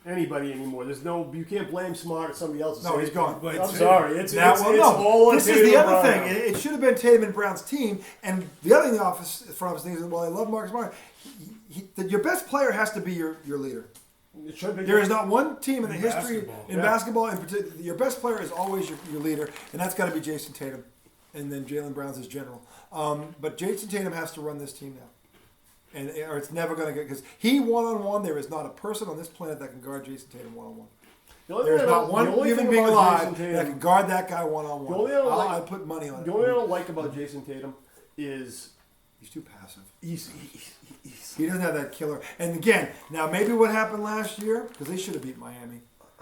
anybody anymore. You can't blame Smart or somebody else. No, he's gone. I'm sorry. It's all on this is the other thing. It should have been Tatum and Brown's team. And the other thing the front office thinks is, well, I love Marcus Smart. Your best player has to be your leader. It should be. There is not one team in the history basketball. basketball in particular. Your best player is always your leader, and that's got to be Jason Tatum, and then Jaylen Brown's his general. But Jason Tatum has to run this team now. Or it's never going to get, because he one-on-one, there is not a person on this planet that can guard Jason Tatum one-on-one. There's not one human being alive that can guard that guy one-on-one. I put money on it. The only thing I don't like about Jason Tatum is he's too passive. He doesn't have that killer. And again, now maybe what happened last year, because they should have beat Miami.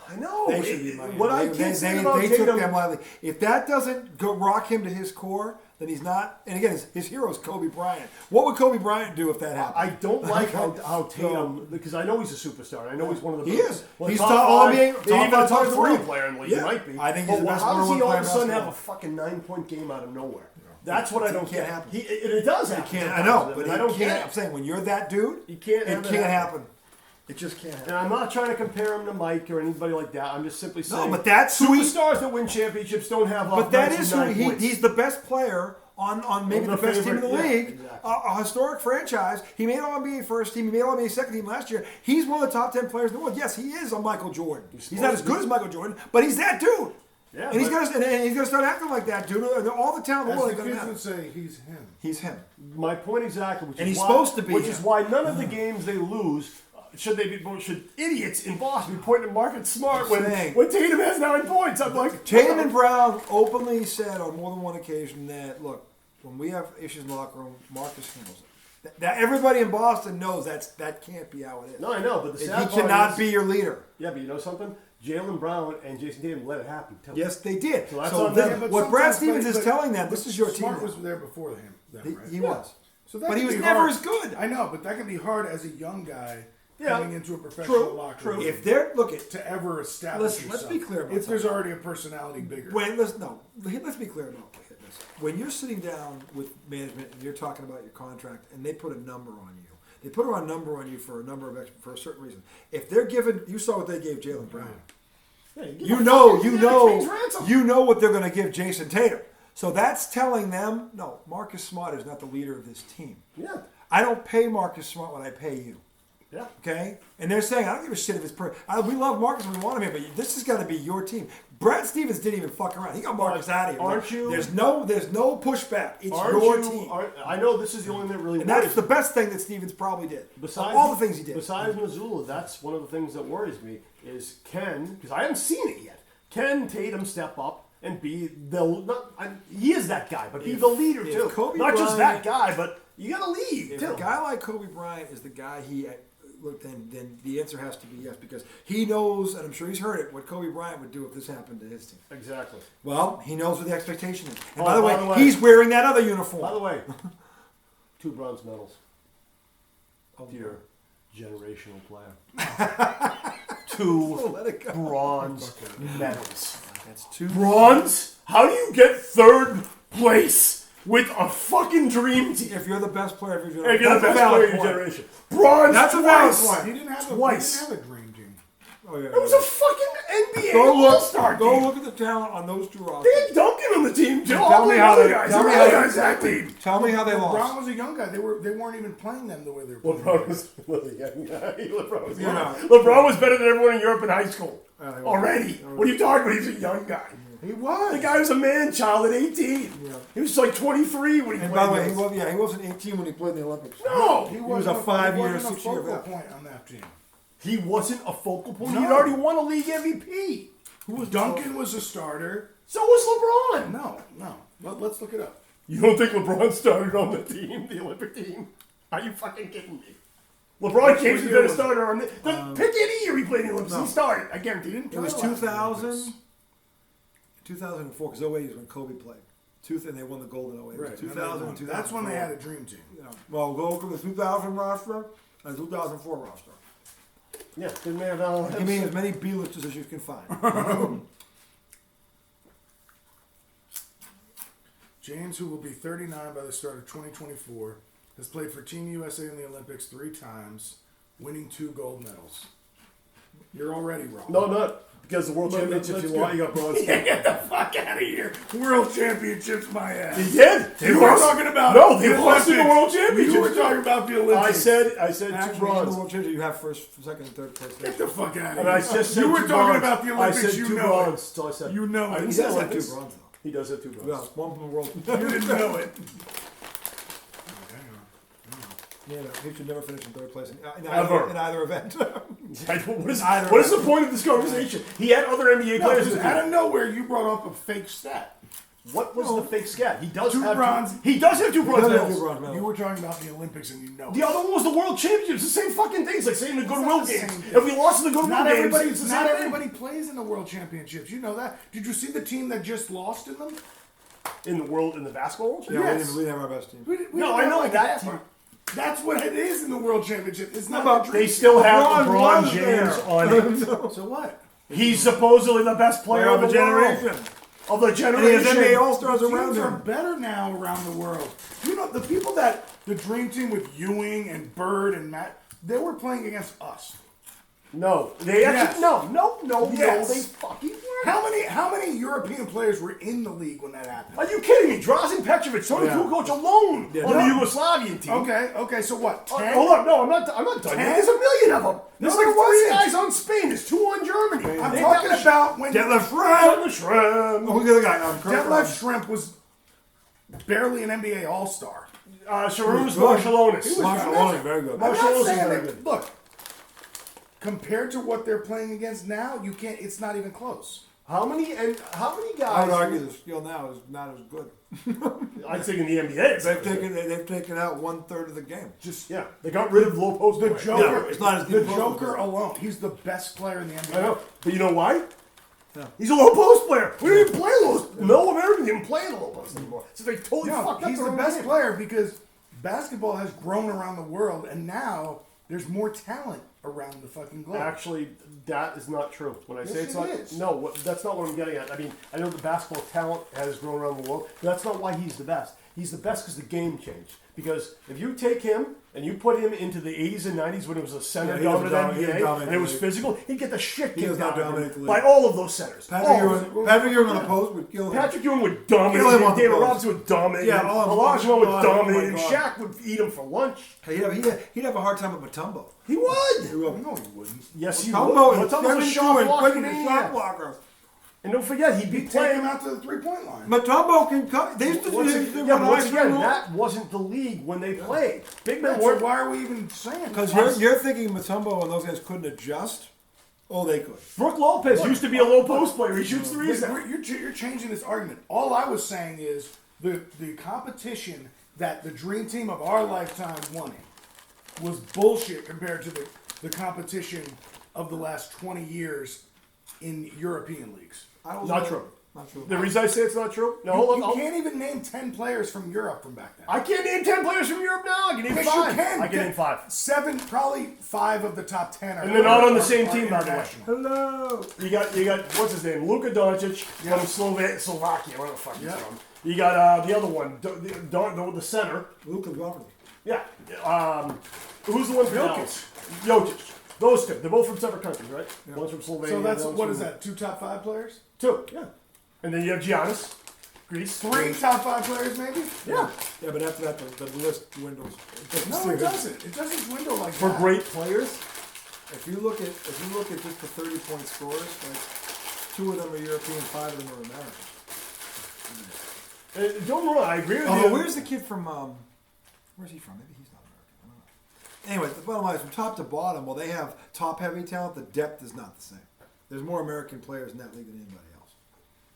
I know. They should beat Miami. What I can't say about Tatum, took them lightly. If that doesn't rock him to his core, then he's not. And again, his hero is Kobe Bryant. What would Kobe Bryant do if that happened? I don't like how Tatum, because I know he's a superstar. I know he's one of the He is. Well, he's top top five, NBA, maybe even a top 3 world. player in the league. Yeah. He might be. I think he's the best how does he one-on-one all of a player in sudden have basketball. a fucking 9-point game out of nowhere? That's what I don't can't get. happen. It does happen. I know, but I don't can't. get I'm it. saying when you're that dude, You can't it have can't that happen. It just can't happen. And I'm not trying to compare him to Mike or anybody like that. I'm just simply saying. No, but that's who superstars that win championships don't have. But that is who he's the best player on maybe the best team in the league. Exactly. A historic franchise. He made All NBA first team. He made All NBA second team last year. He's one of the top 10 players in the world. Yes, he is a Michael Jordan. He's not as good as Michael Jordan, but he's that dude. Yeah, and he's gonna start acting like that dude. All the talent in the world. As the kids would say, he's him. He's him. My point exactly. And he's supposed to be Which him. is why none of the games they lose should idiots in Boston be pointing at Marcus Smart when Saying. Tatum has 9 points? I'm like, Tatum and Brown openly said on more than one occasion that, look, when we have issues in the locker room, Marcus handles it. That everybody in Boston knows that can't be how it is. no, I know, but the sad He part cannot is, be your leader. Yeah, but you know something? Jaylen Brown and Jason Tatum let it happen. Yes, they did. So that's So on then them. but what Brad sometimes- Stevens is telling them, this is your team. Smart now. was there before him. Right? He was. So that But he can was be never hard. as good. I know, but that can be hard as a young guy Yeah. coming into a professional locker room If they're look at to ever establish let's yourself. be clear about if there's already a personality bigger. let's be clear about this. When you're sitting down with management and you're talking about your contract and they put a number on you, they put a number on you for a certain reason. If they're given, you saw what they gave Jaylen Brown. Yeah, You know what they're going to give Jason Tatum. So that's telling them, no, Marcus Smart is not the leader of this team. Yeah. I don't pay Marcus Smart when I pay you. Yeah. Okay? And they're saying, I don't give a shit if it's we love Marcus and we want him here, but this has got to be your team. Brad Stevens didn't even fuck around. He got Marcus out of here. Aren't you? There's no pushback. It's your team. I know this is the only thing that really And worries that's the me. best thing that Stevens probably did. Besides Of all the things he did. Besides Missoula, that's one of the things that worries me is because I haven't seen it yet. Can Tatum step up and be he is that guy, but be the leader too. Not just that guy, but you got to lead If too. a guy like Kobe Bryant is the guy then the answer has to be yes, because he knows, and I'm sure he's heard it, what Kobe Bryant would do if this happened to his team. Exactly. Well, he knows what the expectation is. And Oh, by the by the way, way- he's wearing that other uniform. By the way, 2 bronze medals. Dear generational player. 2 Let it go. bronze medals. That's 2 Bronze? How do you get 3rd place with a fucking dream team? If you're the best player of your If generation. you're the That's a best valid player of your point. generation. Bronze That's a valid twice. point. He didn't have Twice. a dream team. Oh, yeah, It was a fucking NBA Go All-Star look. Go team. look at the talent on those 2 They rosters. had Duncan on the team too. Tell All me the how other they- guys. tell The me other how- guys that team. Tell me how they lost. LeBron was a young guy. They weren't even playing them the way they were playing. LeBron was a young guy. LeBron was young. Yeah. LeBron was better than everyone in Europe in high school. Yeah, he was. Already. What are you talking about? He's a young guy. He was. The guy was a man-child at 18. Yeah. He was like 23 when he And played. by the way, those. he wasn't 18 when he played in the Olympics. No! He was wasn't a 5-year, he wasn't a 6-year focal vet. point on that team. He wasn't a focal point. No. He'd already won a league MVP. Duncan was a starter. So was LeBron. No. Let's look it up. You don't think LeBron started on the team, the Olympic team? Are you fucking kidding me? LeBron James has year been a was it? starter on the pick any year he played in the Olympics. No. He started. I guarantee you. It was Play a lot in the 2000, Olympics. 2004, because 08 is when Kobe played. And they won the gold in 08. It was Right. 2000 and 2004. That's when they had a dream team. Yeah. Well, go look at the 2000 roster and the 2004 roster. Yeah, didn't they have Give me as many B-listers as you can find. James, who will be 39 by the start of 2024, has played for Team USA in the Olympics 3 times, winning 2 gold medals. You're already wrong. No, not because the World But Championships let's you want, go. you got bronze. Get the fuck out of here. World Championships, my ass. He did. You were talking about No, they the lost in the Olympics. World Championships. You were talking about the Olympics. I said 2 Actually, in the bronze. World Championship, you have first, second, and third place. Get the fuck out of And here. I just said you were 2 talking bronze. about the Olympics. I said you 2 know bronze. it. That's all I said. You know I it. didn't He say does have 2 Olympics. bronze, though. He does have 2 bronze. Yeah, one from the world. You didn't know it. Yeah, no, he should never finish in third place Ever. in either event. What is the point of this conversation? He had other NBA No, players. just with him. out of nowhere, you brought up a fake stat. What was the fake scat? He does 2 have bronze. He does have 2 bronze He does have medals. 2 bronze medals. You were talking about the Olympics, and you know The it. other one was the World Championships. The same fucking thing. It's like saying the Goodwill not the games. same thing. If we lost in the Goodwill Not games, everybody, it's the not same thing. everybody plays in the World Championships. You know that. Did you see the team that just lost in them? In the basketball World Yeah, Championships? we didn't have our best team. We No, didn't I have know like that team. part. That's what it is in the World Championship. It's not but the They dream still have LeBron LeBron was James there. on it. team. So what? He's supposedly the best player of the generation. world. Of the And he has generation. NBA All-Stars around Teams are him. better now around the world. You know, the people that the dream team with Ewing and Bird and Matt, they were playing against us. No. They actually, Yes. no, Yes. they fucking weren't. How many European players were in the league when that happened? Are you kidding me? Drazen Petrovic, Tony Yeah. Kukoc alone Yeah, on the no. Yugoslavian team. Okay, so what? 10? Hold on, no, I'm not done. 10? There's a million of them. There's No, like there 3 wasn't. guys on Spain. There's 2 on Germany. I'm They talking got about when Detlef the Schrempf. Shrimp. Oh, look at the guy. Detlef Schrempf was barely an NBA All-Star. Sharouz good. Marshallonis. Marshall Owen, very good. I'm not Marshall is saying very that- good. Look, compared to what they're playing against now, you can't. It's not even close. How many guys? I would argue the skill now is not as good. I think in the NBA, They've taken out 1/3 of the game. they got rid of low post. The play. Joker, it's not as the deep post Joker play. alone. He's the best player in the NBA. I know, but you know why? Yeah. He's a low post player. We don't even play low. No American even play low post anymore. So they totally fucked up. He's the best player because basketball has grown around the world, and now there's more talent around the fucking globe. Actually, that is not true. When I say Yes, it's it not, is. no, that's not what I'm getting at. I mean, I know the basketball talent has grown around the world, but that's not why he's the best. He's the best because the game changed. Because if you take him and you put him into the 80s and 90s when it was a center Yeah, he doesn't dominant dominate- he NBA doesn't dominate and it was the league. physical, he'd get the shit He kicked does not out of dominate the him league. by all of those centers. Patrick All of them. Ewing on the post would kill him. Patrick Ewing would dominate Kill him him. on the David post. Robinson would dominate Yeah, him. oh, Olajuwon would oh, dominate oh him. my Shaq would eat him for lunch. He'd have a hard time with Mutombo. He would. He will. No, he wouldn't. Yes, he would. Mutombo is Mutombo's a 7'2" shot and blocker. quick as a shot blocker. And don't forget, he'd be He'd take playing him out to the 3-point line. Mutombo can cut. They used to Once do again, run once ice again, rule. that wasn't the league when they played. Big men So weren't. why are we even saying? Because that? you're thinking Mutombo and those guys couldn't adjust. Oh, they could. Brooke Lopez used to be a low post player. He shoots threes now. You're changing this argument. All I was saying is the competition that the dream team of our lifetime won in was bullshit compared to the competition of the last 20 years in European leagues. Not true. Not true. The reason I say it's not true? No, hold on. You can't even name 10 players from Europe from back then. I can't name 10 players from Europe now. I can name Yes, 5. you can. I can name 5. 7, probably 5 of the top 10 are. And they're not on the are- same are team, by the way. international. Hello. You got what's his name? Luka Doncic from Slovakia. Where the fuck he's Yeah. from? You got the other one, the center. Luka Governor. Yeah. Who's the one for Jokic. Jokic. Those two. They're both from separate countries, right? One's from Slovenia. So that's one's what from- is that? 2 top 5 players? 2. Yeah. And then you have Giannis, Greece. 3 top 5 players, maybe? Yeah. Yeah, but after that, the list dwindles. No, it doesn't. It doesn't dwindle like For that. great players. If you look at just the 30-point scores, like 2 of them are European, 5 of them are American. Don't get me wrong, I agree with Although, you. where's the kid from? Where's he from? Maybe he's not American. I don't know. Anyway, the bottom line is from top to bottom. While they have top-heavy talent, the depth is not the same. There's more American players in that league than anybody else,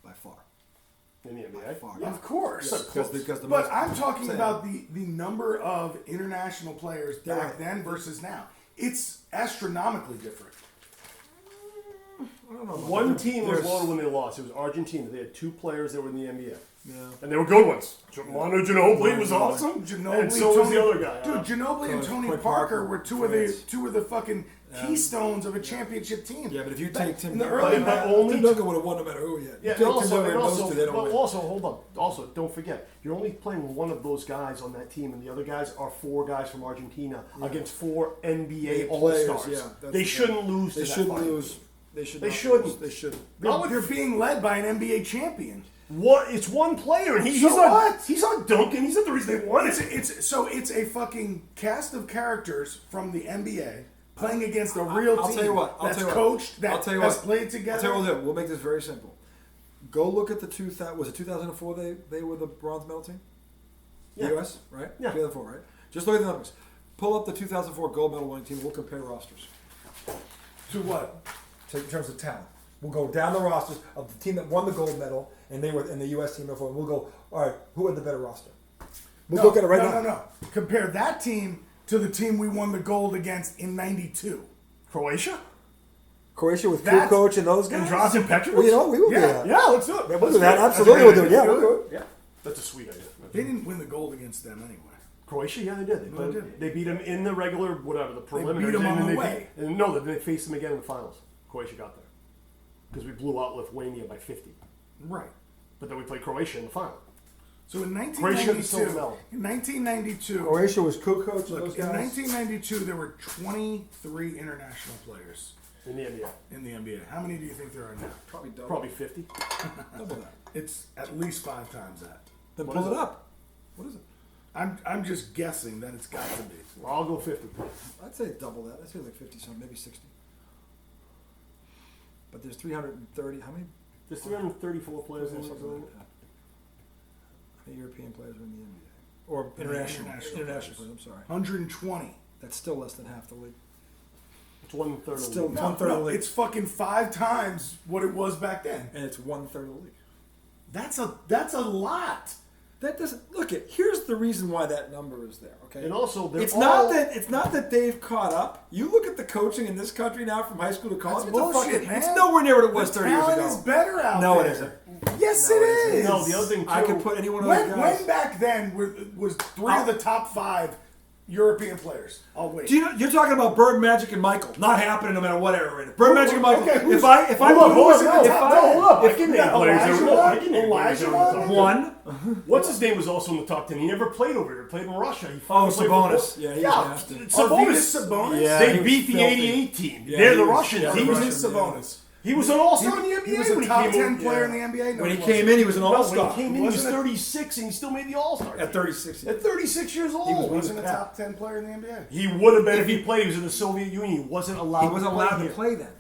by far. In the NBA. By far. Of course. Because the But most- I'm talking Say about the number of international players back right. then versus now. It's astronomically different. I don't know about One that. team was There's- lower when they lost. It was Argentina. They had 2 players that were in the NBA. Yeah. And they were good ones. Manu Ginobili was awesome. Ginobili, and so was Tony, the other guy. Dude, Ginobili and Tony Quinn Parker Parker, were two France. of the fucking keystones of a championship team. Yeah, but if you take Tim in the Duncan, early but night- only- Tim Duncan would have won no matter who he had. Yeah, You take and Tim also, Duncan and and those also, two, they don't but win. also, hold on. Also, don't forget, you're only playing one of those guys on that team, and the other guys are 4 guys from Argentina against 4 NBA Yeah, players, All-Stars. yeah, that's They the shouldn't lose. They to that shouldn't fucking lose. team. They should. They not shouldn't. lose. They should. They're being led by an NBA champion. It's one player, and he's So not. what? He's not Duncan. He's not the reason they won it. It's a fucking cast of characters from the NBA playing against a real I'll team tell you what. I'll that's tell you what. coached, that I'll tell you has what. played together. I'll tell you what we'll do. We'll make this very simple. Go look at the 2000. Was it 2004? They were the bronze medal team. Yeah. The U.S. Right. Yeah. 2004. Right. Just look at the numbers. Pull up the 2004 gold medal winning team. We'll compare rosters. To what? In terms of talent. We'll go down the rosters of the team that won the gold medal, and they were in the U.S. team before. And we'll go, all right, who had the better roster? We'll look at it right now. No. Compare that team to the team we won the gold against in '92. Croatia Croatia with That's- Kukoc and those guys. and Drazen Petrovic. Well, you know, we will do Yeah, that. Yeah, let's do it. We'll do that. Absolutely, we'll do it. Yeah, we'll do it. Yeah, that's a sweet idea. They didn't win the gold against them anyway. Croatia, yeah, they did. No, they didn't. They beat them in the regular, whatever, the preliminary. beat 'em on and the they way. they faced them again in the finals. Croatia got there because we blew out Lithuania by 50. Right. But then we played Croatia in the final. So in Croatia and silver 1992, medal. in 1992, Croatia was Kukoc and look, those in guys. 1992 there were 23 international players In the NBA. in the NBA. How many do you think there are now? Probably double. Probably 50. Double that. It's at least 5 times that. Then What pull is it it? up. What is it? I'm just guessing that it's got to be. Well, I'll go 50. I'd say double that. I'd say like 50 something, maybe 60. But there's 330. How many? There's 334 players in the Something like league. that. How many European players are in the NBA? Or international International players. players. I'm sorry. 120. That's still less than half the league. It's 1/3 of Still the league. one third of the league. It's fucking 5 times what it was back then. And it's 1/3 of the league. That's a lot. That doesn't look it. Here's the reason why that number is there. Okay, And also, they're it's all- not that they've caught up. You look at the coaching in this country now, from high school to college. That's It's bullshit, man. It's nowhere near what it was The 30 years talent ago. is better out No, there. it isn't. Yes, No, it it isn't. is. No, the other thing too. I could put any one of those guys. When back then was 3 of the top 5 European players. I'll wait. Do you know, you're talking about Bird, Magic, and Michael. Not happening no matter what era we're in. Bird, Magic, and Michael. Okay, if I hold on, put- hold on, if no, I- hold up. I if- can name players. I can name Elijah players. won? one. What's his name was also in the top 10. He never played over here. He played in Russia. He Oh, played Sabonis. for- Yeah, he's yeah. nasty. Arvydas Sabonis? Yeah, They he was beat the filthy. 88 team. Yeah, They're he the was- Russians. yeah, he was Arvydas Sabonis. He was an all-star in the NBA. He was a when top came 10 in. player yeah. in the NBA. No, When he he came in, he was an No, when all-star. he came in, he was Wasn't it? 36, and he still made the All-Star team. At 36. At 36 years old. was wasn't a Yeah. top 10 player in the NBA. He would have been if he played. He was in the Soviet Union. He wasn't allowed. He wasn't allowed to here. play then.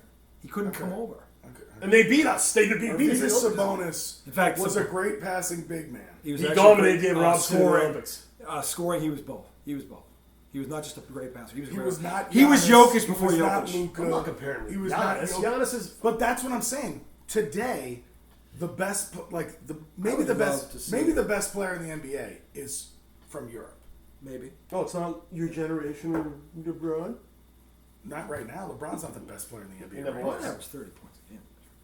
He couldn't come over. Okay. And they beat us. They beat Arvydas us. Sabonis In fact, was a great passing big man. He was He actually dominated great, David Robinson in the scoring. Olympics. Scoring, he was both. He was both. He was not just a great passer. He was. He great. was not. He was Giannis. Jokic He before was not Jokic. Luka. I'm not comparing. He was Giannis. not. Giannis is. But that's what I'm saying. Today, the best, like the maybe would the love to best, see maybe it. the best player in the NBA is from Europe. Maybe. Oh, it's not your generation of LeBron. Not right now. LeBron's not the best player in the NBA. He never right was. now. That was 30 points a game.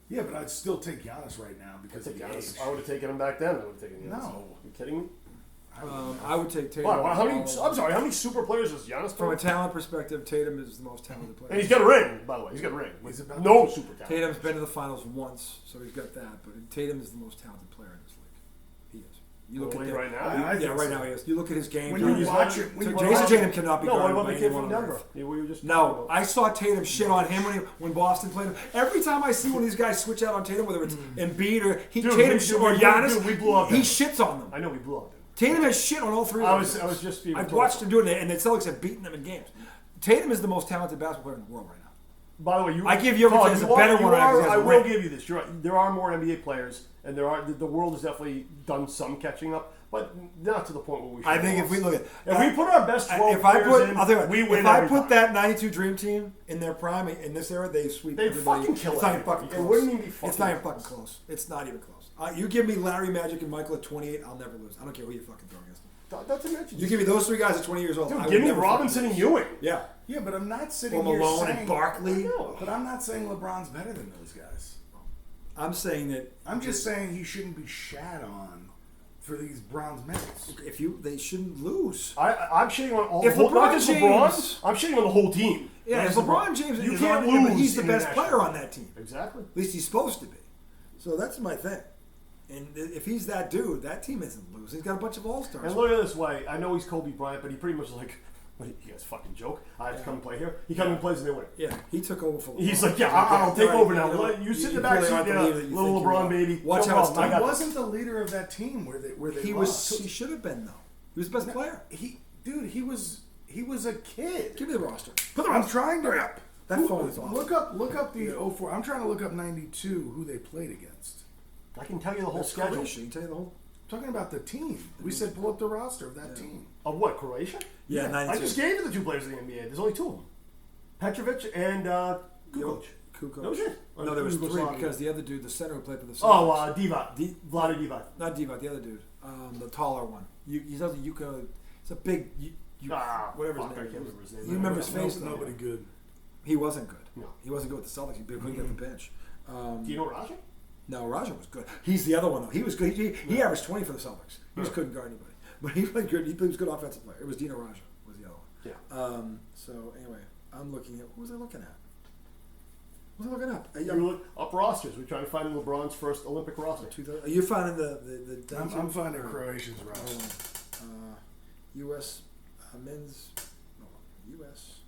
Yeah, but I'd still take Giannis right now because of the age. I would have taken him back then. I would have taken Giannis. No. You kidding me? I would take Tatum. Why, how many? I'm sorry. How many super players does Giannis From a play? talent perspective, Tatum is the most talented player. And he's got a ring, by the way. He's got a ring. He's about No super talent. Tatum's been to the finals once, so he's got that. But Tatum is the most talented player in this league. He is. You look The at league the- right now? I Yeah, think right so. now he is. You look at his game. When during you his- watch it, when so you Jason watch Tatum it, cannot be No, what guarded about by the kid anyone from on Denver? earth. Yeah, we were just No, I saw Tatum shit on him when Boston played him. Every time I see one of these guys switch out on Tatum, whether it's Embiid or Dude, Tatum or Giannis, we blew up he Denver. shits on them. I know we blew up. Tatum has shit on all three of I them. was just being. I've watched him do it, and the Celtics have beaten them in games. Tatum is the most talented basketball player in the world right now. By the way, I give Jokic Todd, as a you better you one, I think, as a I will ring. give you this. You're right. There are more NBA players, and the world has definitely done some catching up, but not to the point where we should. I think if we look at if we put our best 12 if I players put in, I'll tell you what, we win if I every put time. that '92 Dream Team in their prime in this era, they sweep They'd everybody. fucking kill It's not even everybody. fucking It close. wouldn't even be It's fucking not even close. fucking close. It's not even close. You give me Larry, Magic, and Michael at 28, I'll never lose. I don't care who you fucking throw against them. Not to mention, You give me those three guys at 20 years old. dude, I would give me never Robinson fucking and lose. Ewing. Yeah. Yeah, but I'm not sitting Or here Malone saying. and Barkley. No. But I'm not saying LeBron's better than those guys. I'm saying that I'm just saying he shouldn't be shat on for these bronze medals. they shouldn't lose. I'm shitting on all. If the whole, not LeBron just James- LeBron, I'm shitting on the whole team. Yeah, Not if just LeBron James you is can't on, lose. but he's the best internationally. player on that team. Exactly. At least he's supposed to be. So that's my thing. And if he's that dude, that team isn't losing. He's got a bunch of all-stars. And look at it this way. I know he's Kobe Bryant, but he pretty much like, what, you guys fucking joke. I have to come and play here. He comes and plays and they win. Yeah, he took over for LeBron. He's like, yeah, I'll take over now. You sit in the back really seat, aren't the yeah, leader that you little think you LeBron are. baby. Watch No how it's problem, I done. got He this. wasn't the leader of that team where they He lost. He should have been though. He was the best player. He was a kid. Give me the roster. Put the I'm roster. trying to. Hurry up. That phone is off. Look up the 04. I'm trying to look up 92 who they played against. I can tell you the whole That's schedule. Croatia. You tell you the whole. I'm talking about the team. We said pull up the roster of that team. Of what, Croatia? Yeah, 92. I just gave you the two players in the NBA. There's only two of them. Petrovic and Kukoc. Kukoc. No shit. No, there was three Yugoslavia. because the other dude, the center who played for the Celtics. Oh, Divac. Vlade Divac. Not Divac, the other dude, the taller one. He's not the Yuka. It's a big. Whatever fuck, his I name can't is. remember his name. You remember his face? though? Nobody good. He wasn't good. No. He wasn't good with the Celtics. He couldn't get the bench. Do you know Raja? No, Raja was good. He's the other one though. He was good. He averaged 20 for the Celtics. He just couldn't guard anybody. But he played good. He was a good offensive player. It was Dino Raja was the other one. Yeah. So anyway, I'm looking at. What was I looking at? What was I looking up? You look up rosters. We're trying to find LeBron's first Olympic roster. Are you finding the I'm finding Croatia's roster. U.S. Men's. No, U.S.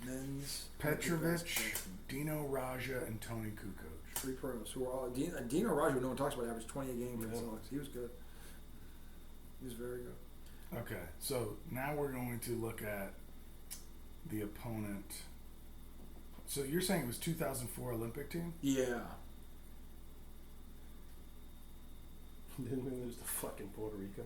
men's. Petrovic, Dino Raja, and Tony Kukoc. Three pros who are all Dino Raja. No one talks about. Averaged 20 a game for the Celtics. He was good. He was very good. Okay, so now we're going to look at the opponent. So you're saying it was 2004 Olympic team? Yeah. Then there's the fucking Puerto Rico.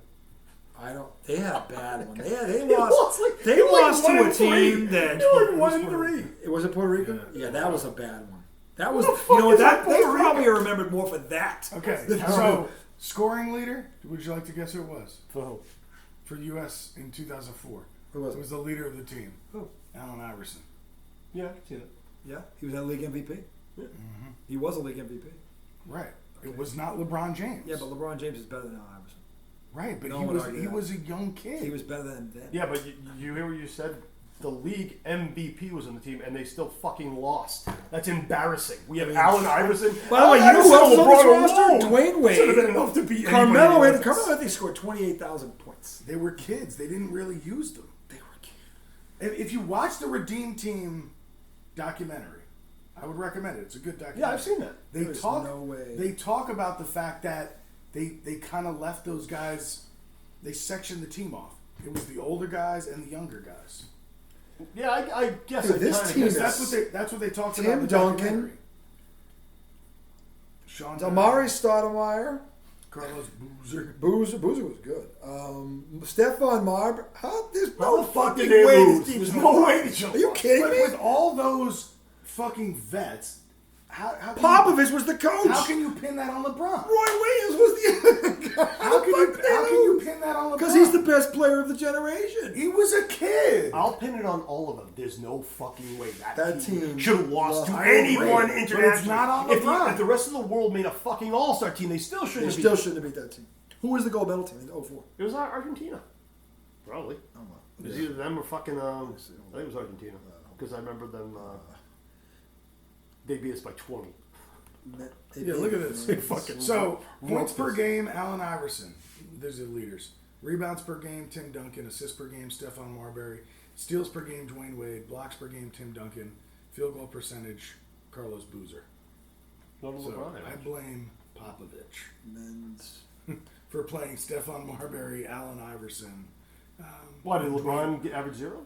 I don't. They had a bad one. They lost lost. like- They they were like lost to a 1-3. team that. They were like 1-3. It was it Puerto Rico? Yeah, that was a bad one. That was. Who the fuck You know what? is That that they Puerto probably Rico? are remembered more for that. Okay, than- so scoring leader. Would you like to guess who it was For who? for U.S. in 2004? Who was It it? was the leader of the team, Who? Allen Iverson. Yeah, I can see that. Yeah, he was a league MVP. Yeah. He was a league MVP. Right. It was not LeBron James. Yeah, but LeBron James is better than Allen Iverson. right. But No he one was argued he that. was a young kid. He was better than them. Yeah, but you hear what you said? The league MVP was on the team, and they still fucking lost. That's embarrassing. We have Allen Iverson. By the way, you know who else is on this roster? Dwayne Wade. Should have been enough to beat Carmelo, anybody. Carmelo, I think scored 28,000 points. They were kids. They didn't really use them. They were kids. If you watch the Redeem Team documentary, I would recommend it. It's a good documentary. Yeah, I've seen that. They There's talk. no way. They talk about the fact that they kind of left those guys. They sectioned the team off. It was the older guys and the younger guys. Yeah, I guess Dude, I this kinda team guess is- That's what they talked Tim about in the Duncan. documentary. Sean Amari Stoudemire. Carlos Boozer. Boozer was good. Stephon Marbury. There's How no the fuck fucking did they way lose? this team There's is no gonna- way they should Are you have kidding But me? with all those fucking vets, how can Popovich was the coach. How can you pin that on LeBron? Roy Williams was the How can you pin that on LeBron? Because he's the best player of the generation. He was a kid. I'll pin it on all of them. There's no fucking way That team should have lost to lost. anyone But it's internationally. not on if, LeBron. if the rest of the world made a fucking all-star team, they still They shouldn't have still beat. shouldn't have beat that team. Who was the gold medal team in 04? It was Argentina. Probably. Oh, well. It was either them or fucking. I think it was Argentina because I remember them. They beat us by 20. Yeah, look at this. They fucking So, romped points per us. game, Allen Iverson. Those are the leaders. Rebounds per game, Tim Duncan. Assists per game, Stephon Marbury. Steals per game, Dwayne Wade. Blocks per game, Tim Duncan. Field goal percentage, Carlos Boozer. Not a So, LeBron. I blame Popovich Men's. for playing Stephon Marbury, Allen Iverson. Why did LeBron average 0?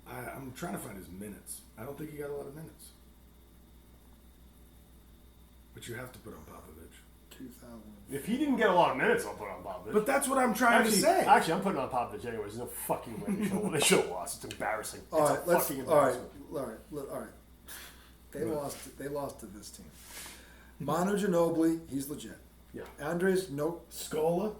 I'm trying to find his minutes. I don't think he got a lot of minutes. But you have to put on Popovich. 2000. If he didn't get a lot of minutes, I'll put on Popovich. But that's what I'm trying to say. Actually, I'm putting on Popovich anyways. There's no fucking way they should have lost. It's embarrassing. All It's right, a let's. fucking All right, embarrassment. all right. They lost. They lost to this team. Manu Ginobili, he's legit. Yeah. Andres, nope. Scola,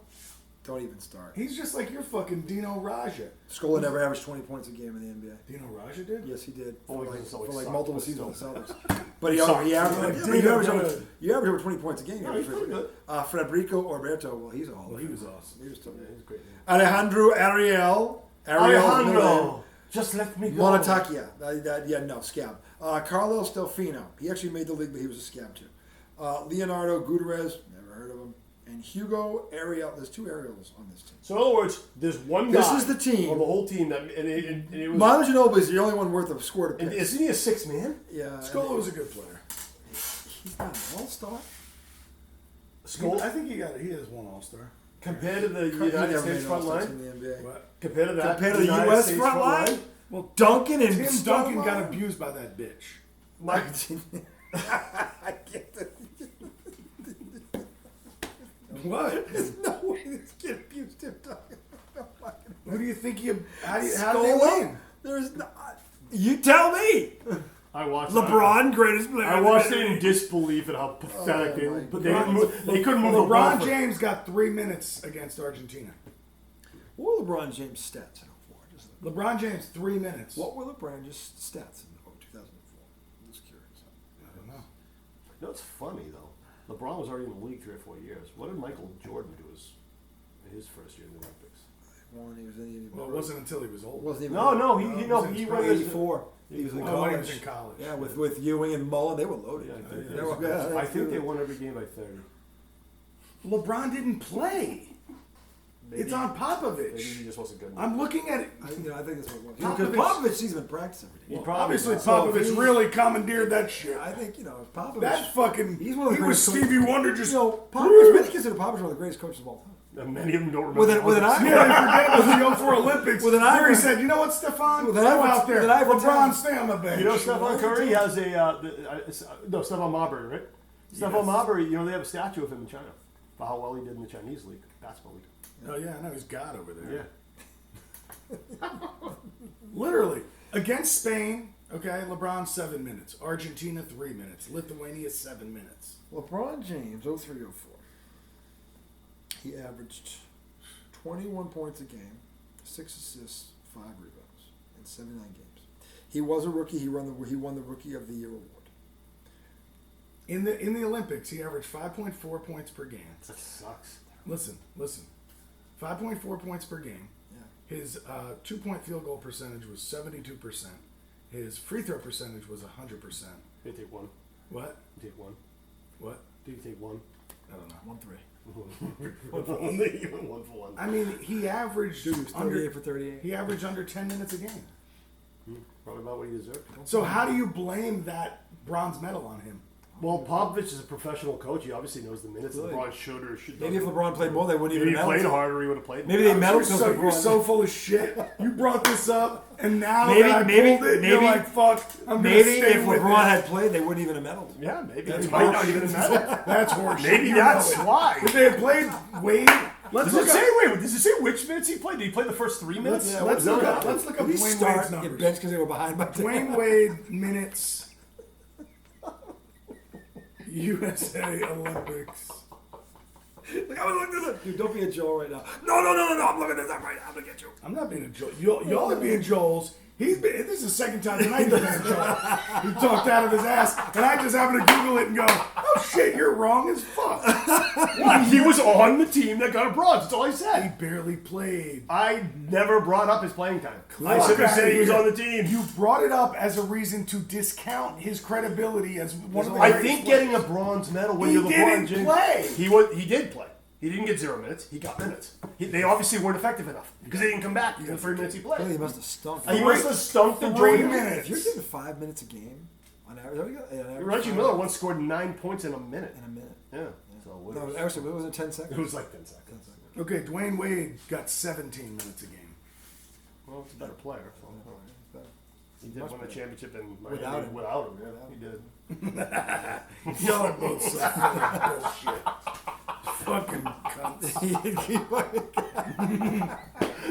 Don't even start. he's just like your fucking Dino Raja. Scola never averaged 20 points a game in the NBA. Dino Raja did? Yes, he did Only for like, 'cause it's always for like sucked, multiple but seasons still. with the Celtics. But he Sucked. averaged, Like, yeah, you average Dino over, good. you average over 20 points a game. Yeah, he's pretty good. Federico Orberto, well, he's all. Well, he was awesome. He was still Yeah, he's great. Alejandro Ariel. Alejandro, just let me go. Montakia. Yeah, no, scab. Carlos Delfino. He actually made the league, but he was a scab too. Leonardo Gutierrez. Never heard of him. And Hugo Ariel. There's two Ariels on this team. So in other words, there's one guy. This is the team. on the whole team that and it was. Manu Ginobili is the only one worth of score to And pick. isn't he a 6 man? Yeah. Scola was a good player. He's not an all-star. Skull I think he has one All-Star. compared to the He United never States made front all-stars line. in the NBA. What? Compared to that, Compared to the United U.S. States front line? Well, Duncan and Tim Duncan Stoudemire? got abused by that bitch. Mike, I get that. What? There's no way this kid abused Tim Duncan. Who do you think how did they win? There's not. You tell me. I watched LeBron, greatest player. I watched it in disbelief at how pathetic they my were. But God. they couldn't move the ball. LeBron for- James got 3 minutes against Argentina. What were LeBron James' stats in 04? LeBron James 3 minutes. What were LeBron James' stats in 2004? I'm just curious. I don't know. You know, it's funny though. LeBron was already in the league 3 or 4 years. What did Michael Jordan do his first year in the Olympics? One, he was in the Well, it wasn't until he was old. wasn't even No, he he no, was in he spring went as 84. He was in Oh, college. when he was in college. Yeah, with Ewing and Mullen, they were loaded. Yeah, I think They were- I think they won every game by 30. LeBron didn't play. Maybe, It's on maybe Popovich. he just wasn't good enough. I'm looking at it. I think that's what it was. Popovich- Because Popovich, he's been practicing every day. He probably Obviously, was. So Popovich he- really commandeered that shit. I think, Popovich. That fucking. He's one of the he was greatest Stevie Wonder just. Popovich, many consider Popovich one of the greatest coaches of all time. Many of them don't remember. With an eye. Yeah, they forget about the 04 Olympics. With an Where eye he for- said, "You know what, Stephon? With Go an eye for- out there. with an eye for LeBron, talent. stay on the bench." You know, Stephon Curry has a Stephon Marbury, right? Stephon Marbury. They have a statue of him in China for how well he did in the Chinese league, basketball league. Oh yeah, I know he's God over there. Yeah. Literally against Spain. Okay, LeBron 7 minutes. Argentina 3 minutes. Lithuania 7 minutes. LeBron James, 03-04. He averaged 21 points a game, 6 assists, 5 rebounds in 79 games. He was a rookie. He won the Rookie of the Year award. In the Olympics, he averaged 5.4 points per game. That sucks. Listen. 5.4 points per game. Yeah. His 2-point field goal percentage was 72%. His free throw percentage was 100%. Did you take one? What? Did you take one? What? Did you take one? I don't know. 1-3. 1 for 1. You went 1 for 1. I mean, he averaged Dude, he was 38 for 38. He averaged under 10 minutes a game. Probably about what he deserved. So how do you blame that bronze medal on him? Well, Popovich is a professional coach. He obviously knows the minutes Really? LeBron should or should. Maybe if LeBron played more, they wouldn't If even he medal. played harder, he would have played. Maybe they medaled You're because you're LeBron. so full of shit. You brought this up, and now Maybe- that I maybe- pulled it, you're maybe- like, fuck, I'm Maybe gonna stay if with LeBron it. had played, they wouldn't even have medaled. Yeah, maybe. That's He might not horseshit. even have medaled. That's horseshit. Maybe You that's know it. why. If they had played Wade, let's Does look it say? up. Wait, does it say which minutes he played? Did he play the first 3 minutes? Let's look up. Let's look up Did he Dwayne start Wade's get numbers. benched because they were behind by 10? Dwayne Wade minutes. USA Olympics. Like, I was looking at this. Dude, don't be a Joel right now. No. I'm looking at that right now. I'm going to get you. I'm not being a Joel. Y'all are being Joels. This is the second time tonight he's been a Joel. He talked out of his ass, and I just happened to Google it and go, oh shit, you're wrong as fuck. What? He was on the team that got a bronze. That's all I He said. barely played. I never brought up his playing time. I Fuck simply outta said he was here. on the team. You brought it up as a reason to discount his credibility as one of the I greatest think players. getting a bronze medal when He you're LeBron didn't James. play. He did play. He didn't get 0 minutes. He got minutes. They obviously weren't effective enough because they didn't come back in the 3 minutes he Really, played. he must have stunk. He must have stumped the 3 Jordan. minutes. If you're getting 5 minutes a game on average, Reggie Miller once scored 9 points in a minute. in a minute. Yeah. So what No, was- actually, it was 10 seconds. it was like 10 seconds. Okay, Dwayne Wade got 17 minutes a game. Well, it's a better player. So. He did Much win the better. championship in Miami Without him. Without him, yeah, he did. Y'all are both suck. Bullshit. Fucking cunts.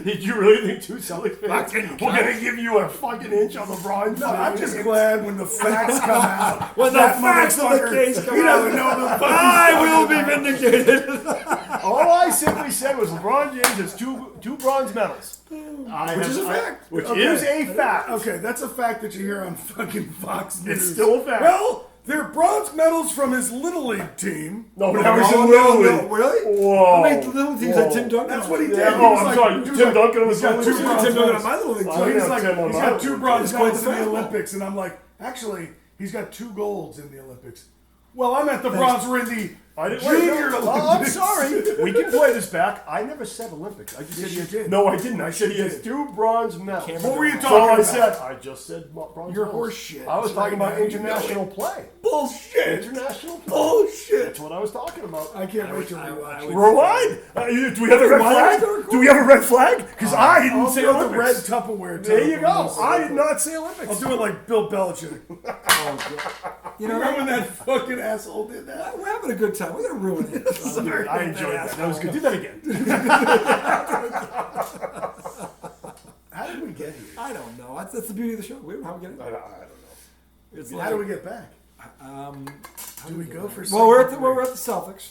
Did you really think 2 Celtics fans we're gonna give you a fucking inch on LeBron? No, I'm just glad when the facts come out. When the that facts of the motherfucker, case come he doesn't out. know the fucking I will be vindicated. All I simply said was LeBron James has two bronze medals. Which is a fact. Which Okay. is a fact. Okay, that's a fact that you hear on fucking Fox News. It's still a fact. Well, they're bronze medals from his Little League team. No, that was No, in no, Little no, League. really? Whoa. I mean, little things like Tim Duncan. That's what he did. Yeah, He oh, was I'm like- sorry. he was Tim like, Duncan was he's got on two the team. bronze Tim Duncan medals. on my Little League So team. he's I like, got Tim on he's my got Little 2 League bronze team. It's medals in quite the the Olympics, and I'm like, actually, he's got 2 golds in the Olympics. Well, I meant the bronze were in the I didn't junior wait, no. Olympics. Oh, I'm sorry. We can play this back. I never said Olympics. I just said Yes, he you has, did. No, I didn't. I said he you has did. 2 bronze medals. Cameron What were you That's all talking I about? said. I just said bronze You're medals. horse shit. I was talking about Right now, you know international it. play. Bullshit. International play. Bullshit. That's what I was talking about. I can't wait to rewatch it. Rewind. Do we have a red flag? Do we have a red flag? Because I didn't I'll say throw the red Olympics. Tupperware. There you telephone go. also. I did not say Olympics. I'll do it like Bill Belichick. You know, Remember when that fucking asshole did that? we're having a good time. We're going to ruin it. Sorry. I enjoyed that. That was good. Do that again. How did we get here? I don't know. That's the beauty of the show. We don't have to get I it. don't know. It's How like, do we get back? Do we get go back? for? Well, we're at segment the Celtics,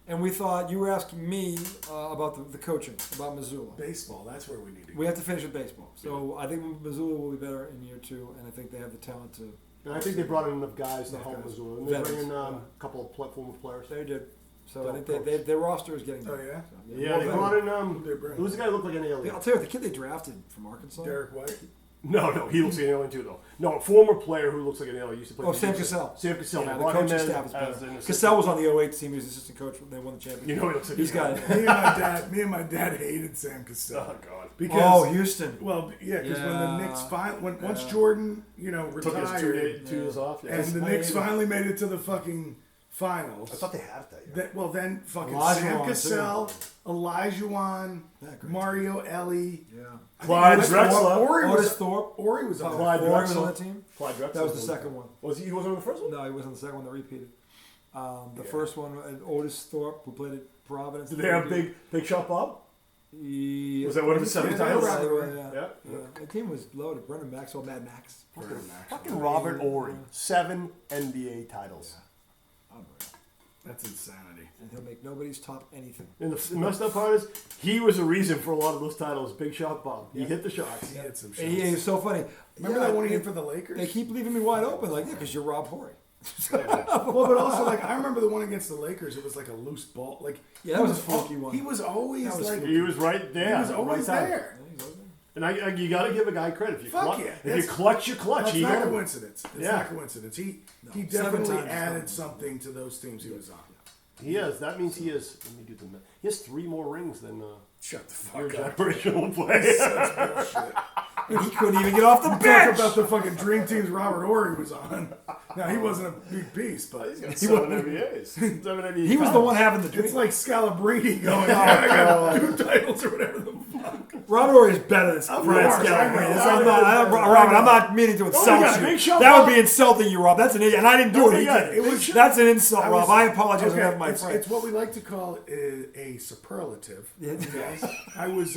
and we thought you were asking me about the coaching, about Missoula. three? Baseball. That's where we need to go. We have to finish with baseball. So I think Missoula will be better in year 2, and I think they have the talent to. And I think they brought in enough guys to Yeah, help guys. Missoula. And they bring in Veterans, a couple of former players. They did. So I Don't think their roster is getting Oh, better. yeah? So, Yeah, they Well, brought in They bring- who's the guy who looked like an alien? I'll tell you what, the kid they drafted from Arkansas. Derek White. No, he looks like an alien too, though. No, a former player who looks like an alien used to play. Oh, for Sam Houston. Cassell. Sam Cassell. Yeah, They the brought him coaching in staff is as an better. assistant. Cassell was on the 08 team. He was assistant coach when they won the championship. You know he looks like He's an got alien. it. Me and my dad hated Sam Cassell. Oh God. Because Oh, Houston. well, yeah, because when the Knicks once Yeah. Jordan, Took his retired, 2 years off. Yeah. and the I Knicks hated it. finally made it to the fucking finals. I thought they had it that year. Then fucking Olajuwon, Sam too. Cassell, Olajuwon, Yeah, great Mario Ellie, Yeah. Clyde Otis Drexler. Ori Otis was Thorpe. Ori was on. Clyde Ori was Drexler. on that team. Clyde Drexler. That was the second one. Was he wasn't on the first one? No, he was on the second one that repeated. The first one, Otis Thorpe, who played at Providence. Did they have big shot Bob? Yeah. Was that one of his 7 Yeah, titles? yeah. The team was loaded. Brendan Maxwell, Mad Max. Fucking Robert Ory. 7 NBA titles. Unreal. That's insanity. And he'll make nobody's top anything. And the messed up part is, he was the reason for a lot of those titles. Big shot Bob. He hit the shots. He hit some And he is so funny. Remember that one he hit for the Lakers? They keep leaving me wide open, like, yeah, because you're Rob Horry. Well, but also, like, I remember the one against the Lakers. It was like a loose ball. Like, Yeah, that was a fluky one. He was always like, He was right there. he was always right time. there. And you got to give a guy credit. If you Fuck clutch, yeah. if you clutch, you clutch. That's He not hit a 'em. coincidence. It's Yeah. not a coincidence. He 7 definitely times added something to those teams he was on. He has. That means he has. Let me do the math. He has 3 more rings than Shut the your fuck up. generational player. That's bullshit. And he couldn't even get off the Talk bench. about the fucking dream teams Robert Ory was on. Now he wasn't a big piece, but He's got 7 NBAs. 7 NBA He was the titles. one having the dream. it's like Scalabrini going, yeah, I got 2 titles or whatever the fuck. Robert Ory is better than Of Brad course, I Scalabrine. know. Robert, I'm not meaning to insult got you. big shot, That would Bob. be insulting you, Rob. That's an idiot. And I didn't do it. He yeah, did it it. was- That's an insult, I Rob. was- I apologize on okay, behalf of my it's, friend. it's what we like to call a superlative. Yeah. Okay? I was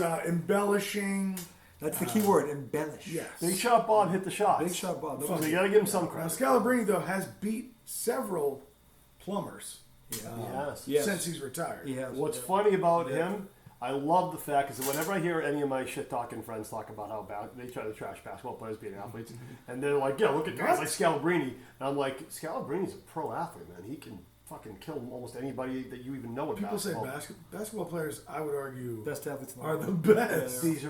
embellishing. That's the key word, embellish. Yes. Big shot Bob hit the shots. Big shot, Bob. So you got to give him some Now credit. Scalabrini though has beat several plumbers Yes. Yes. since he's retired. He has. What's funny about him, I love the fact is that whenever I hear any of my shit talking friends talk about how bad they try to trash basketball players being athletes, and they're like, "Yeah, look at guys like Scalabrini," and I'm like, "Scalabrini's a pro athlete, man. He can fucking kill almost anybody that you even know in People say basketball." basketball players, I would argue, Best athletes in the are world. the best. These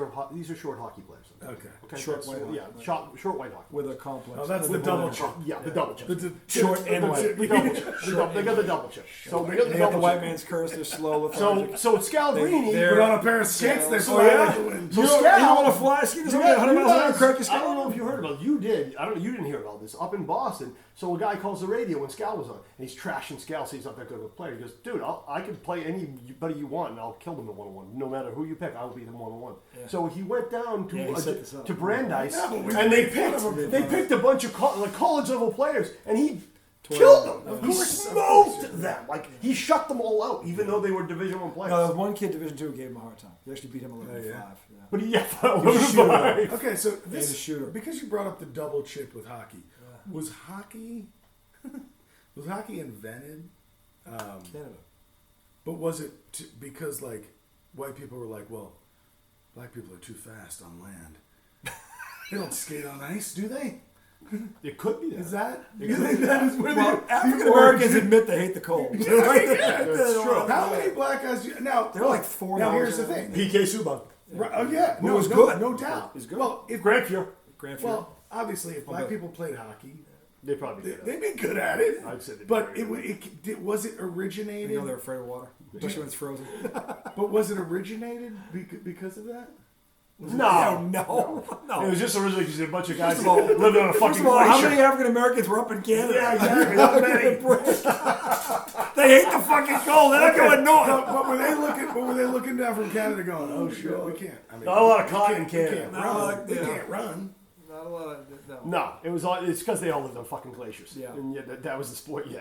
are short hockey players. Okay. Short that's- white hockey. yeah, short white hockey. With a complex. Oh, that's the With double a- chip. Yeah, the double chip. Short and The white. double chip. They got the double chip. So they got the They got the double white chip. man's curse. They're slow, So lethargic. Scalabrini. They're- Put on a pair of skates, they So, fly yeah. like the wind. So you don't Scal- want to fly ski to You somebody at 100 miles an hour and guys- crack your I skull? don't know if you heard about it. You did. I don't know. You didn't hear about this. Up in Boston, so a guy calls the radio when Scal was on, and he's trashing Scal, so he's not that good of a player. He goes, "Dude, I can play anybody you want, and I'll kill them in 1-on-1. No matter who you pick, I'll beat them 1-on-1." So he went down Yeah, he to set this up. to Brandeis, Yeah, but we and they made fun of him. picked a bunch of college level players, and he Toyed killed them. them. Of He course, of smoked course. them. Like he shut them all out, even though they were Division I players. No, there was one kid, Division II, gave him a hard time. He actually beat him 11-5. yeah. Yeah. But he, yeah, was a shooter. 11-5. Okay, so He's a this shooter. because you brought up the double chip with hockey. Was hockey was hockey invented? Canada. But was it because like white people were like, well, black people are too fast on land. They don't skate on ice, do they? It could be that. Is that? You think that is where Well, the African Americans origin- admit they hate the cold. That's true. How many black guys? Now They're like 4 Now hours here's the in. thing. PK Subban. Right, oh yeah, Who was good. no doubt. He's good. Well, if Grant Fuhr. Grand well, obviously, if black Okay. people played hockey, They probably did. they'd be good at it. I'd say they'd be But very was it You originated? know they're afraid of water, especially when it's frozen. But was it originated because of that? No, No. it was just originally because a bunch of guys First of all- living on a First fucking of all, how glacier. many African Americans were up in Canada? Yeah, exactly. Not many. They hate the fucking cold. They're not going No, north. but were they looking down from Canada going, oh shit, we can't. I mean, Not a lot of we cotton in can't- we Canada. can't Not run. like- We yeah. can't run. Not a lot of no. No, it's because they all lived on fucking glaciers. Yeah. And yeah, that was the sport. Yeah.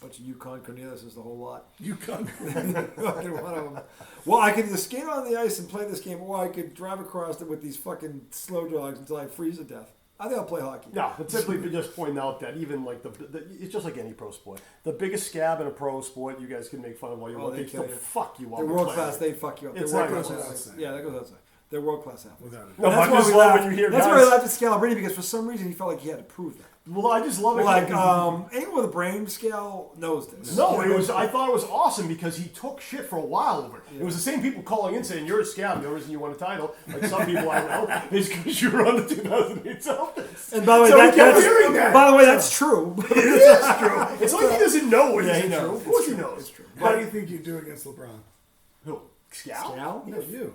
Bunch of Yukon Cornelius is the whole lot. You can't. Fucking one of them. Well, I could either skate on the ice and play this game, or I could drive across it with these fucking slow dogs until I freeze to death. I think I'll play hockey. No, but simply to just point out that even like it's just like any pro sport. The biggest scab in a pro sport, you guys can make fun of while you're Oh, they working. kill They'll you. fuck you up. They're and world play. class. They fuck you up. They're It's world not class goes athletes. outside. Yeah, that goes outside. They're world class athletes. Without it. No, That's I why just we love laughed. when you hear That's guys. why we laughed at Scalabrine because for some reason he felt like he had to prove that. Well, I just love it. Like anyone with a brain scale knows this. No, it was. I thought it was awesome because he took shit for a while over it. It was the same people calling in saying you're a scab. The only reason you won a title, like some people I know, is because you were on the 2008 Celtics. And by the way, So he kept that's hearing that. by the way, that's true. It is true. It's like he doesn't know what Yeah, is he knows. true. Of It's course he true. knows. It's true. How do you think you do against LeBron? Who? Scal? Scal? No, you.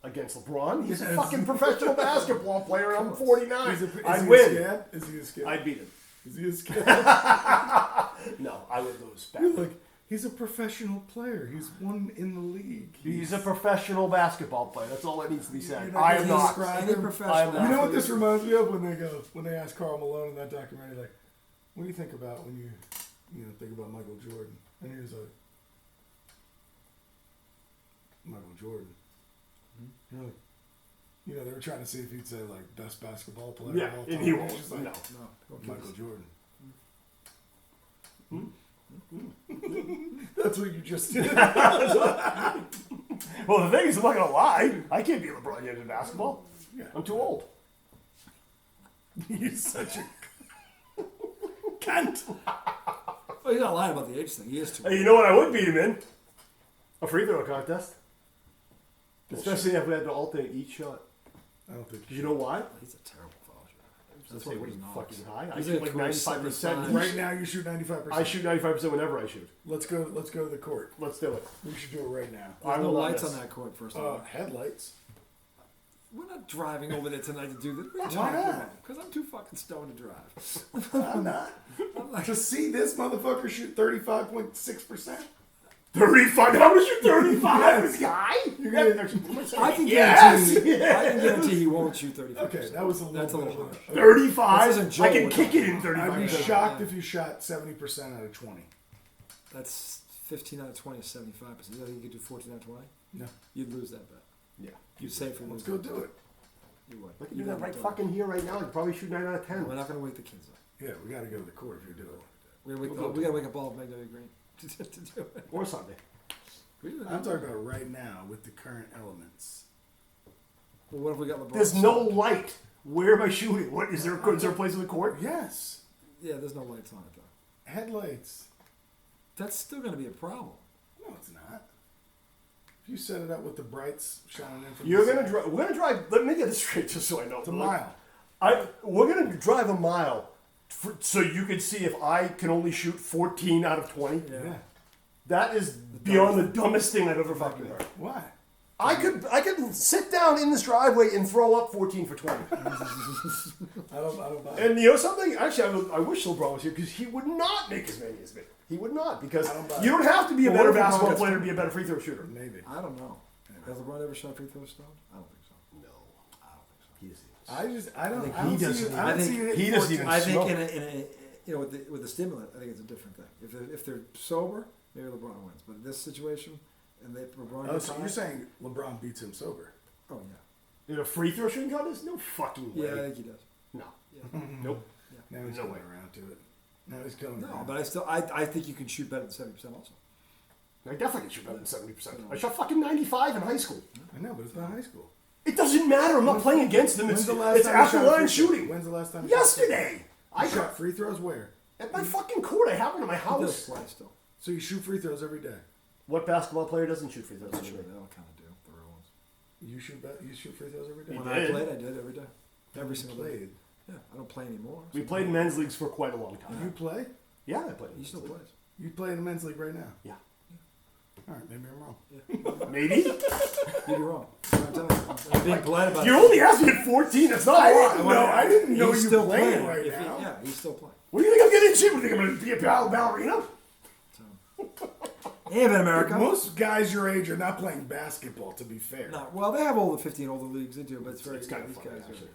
Against LeBron? He's a Yes. fucking professional basketball player, and I'm 49. Is I'd he win. a scab? Is he a scab? I'd beat him. Is he a scab? No, I would lose. You're like, he's a professional player. He's one in the league. He's a professional basketball player. That's all that needs to be said. You're not I am gonna not. describe Any him? professional. I'm not. You know what athlete- this reminds me of when they asked Karl Malone in that documentary, like, what do you think about when you think about Michael Jordan? And he was like, Michael Jordan. Really? You know, they were trying to see if he'd say like best basketball player Yeah, of all time. and he won't. He's just like, No. Michael Jordan. That's what you just did. Well, the thing is, I'm not gonna lie. I can't be LeBron James in basketball. Yeah. I'm too old. You're such a cunt. Well, he's not lying about the age thing. He is too. Hey, you know what I would beat him in? A free throw contest. Especially if we had to alternate each shot. I don't think. Did you know why? He's a terrible foul shooter. That's what what he's he's not. fucking high. I He's shoot like like 95%. 75. Right now, you shoot 95%. I shoot 95% whenever I shoot. Let's go to the court. Let's do it. We should do it right now. I There's no will not lights miss. on that court, first of all. Headlights. We're not driving over there tonight to do this. What are you Why talking not? about? Because I'm too fucking stoned to drive. I'm not. To see this motherfucker shoot 35.6%. 35? How much you 35? Yes. This guy? You're gonna. I can Yes! guarantee. I can guarantee he won't shoot 35. Okay, that was a little. That's a bit little of harsh. 35? This isn't Joel I can we're kick it in talking I'd be 35%. shocked if you shot 70% out of 20. That's 15 out of 20 is 75%. You think you could do 14 out of 20? No. You'd lose that bet. Yeah. You'd safely lose Let's go that do bet. it. You would. I can You do that wouldn't right do it. fucking here, right now. I could probably shoot 9 out of 10. We're not going to wake the kids up. Yeah, we got to go to the court if you do it. We We'll got to wake up all of Magnolia Green to do it. Or Sunday. I'm talking about right now with the current elements. Well, what if we got LeBron? There's no light. Where am I shooting? What is there? Is there a place in the court? Yes. Yeah, there's no lights on it though. Headlights. That's still going to be a problem. No, it's not. If you set it up with the brights shining in from You're the gonna side, drive. We're gonna drive. Let me get this straight, just so I know. it's a mile. We're gonna drive a mile, so you can see if I can only shoot 14 out of 20. Yeah. That is beyond the dumbest thing I've ever fucking heard. Why? I could sit down in this driveway and throw up 14 for 20. I don't buy it. And you know something? Actually, I wish LeBron was here because he would not make as many as me. He would not, because I don't buy you don't have to be a Well, better what if LeBron basketball gets- player to be a better free throw shooter. Maybe. I don't know. Has LeBron ever shot free throw stoned? I don't think so. No, I don't think so. he is. I don't think I don't he see doesn't you. even- I don't I see think you hitting he doesn't 14. even- I think smoke. in a with the stimulant, I think it's a different thing. If they're sober, maybe LeBron wins. But in this situation, and LeBron Oh, gets so high, you're saying LeBron beats him sober? oh yeah, In a free throw shooting contest? No fucking way. yeah, I think he does. No. Yeah. Nope. Now he's No coming way. around to it. Now he's coming No, around. but I think you can shoot better than 70% also. I definitely can shoot better than 70%. I shot fucking 95 in high school. I know, but it's not high school. It doesn't matter. I'm not playing against them. It's you after shot a line free throw? shooting. When's the last time? You shot a free Yesterday. throw? I You shot free throws where? at my fucking court. I have one in my He does house. play still. So you shoot free throws every day. What basketball player doesn't shoot free throws? That's true. They all kind of do. The real ones. You shoot free throws every day. You When did. I played, I did every day, every single day. Played. Yeah, I don't play anymore. We played in men's leagues for quite a long time. You play? Yeah, I played. He still plays. You play in the men's league right now. Yeah. All right, maybe I'm wrong. Maybe. You'd be wrong. I'm telling you. I'm being polite about You're it. only asking at 14. That's not a lot. I didn't know He's you still playing playing right If he- now. Yeah, he's still playing. What do you think I'm getting shit? What do you think I'm going to be a ballerina? So. Hey, in America. Most guys your age are not playing basketball, to be fair. No, well, they have all the 15 older leagues they do, but it's very. It's kind of these funny, guys actually.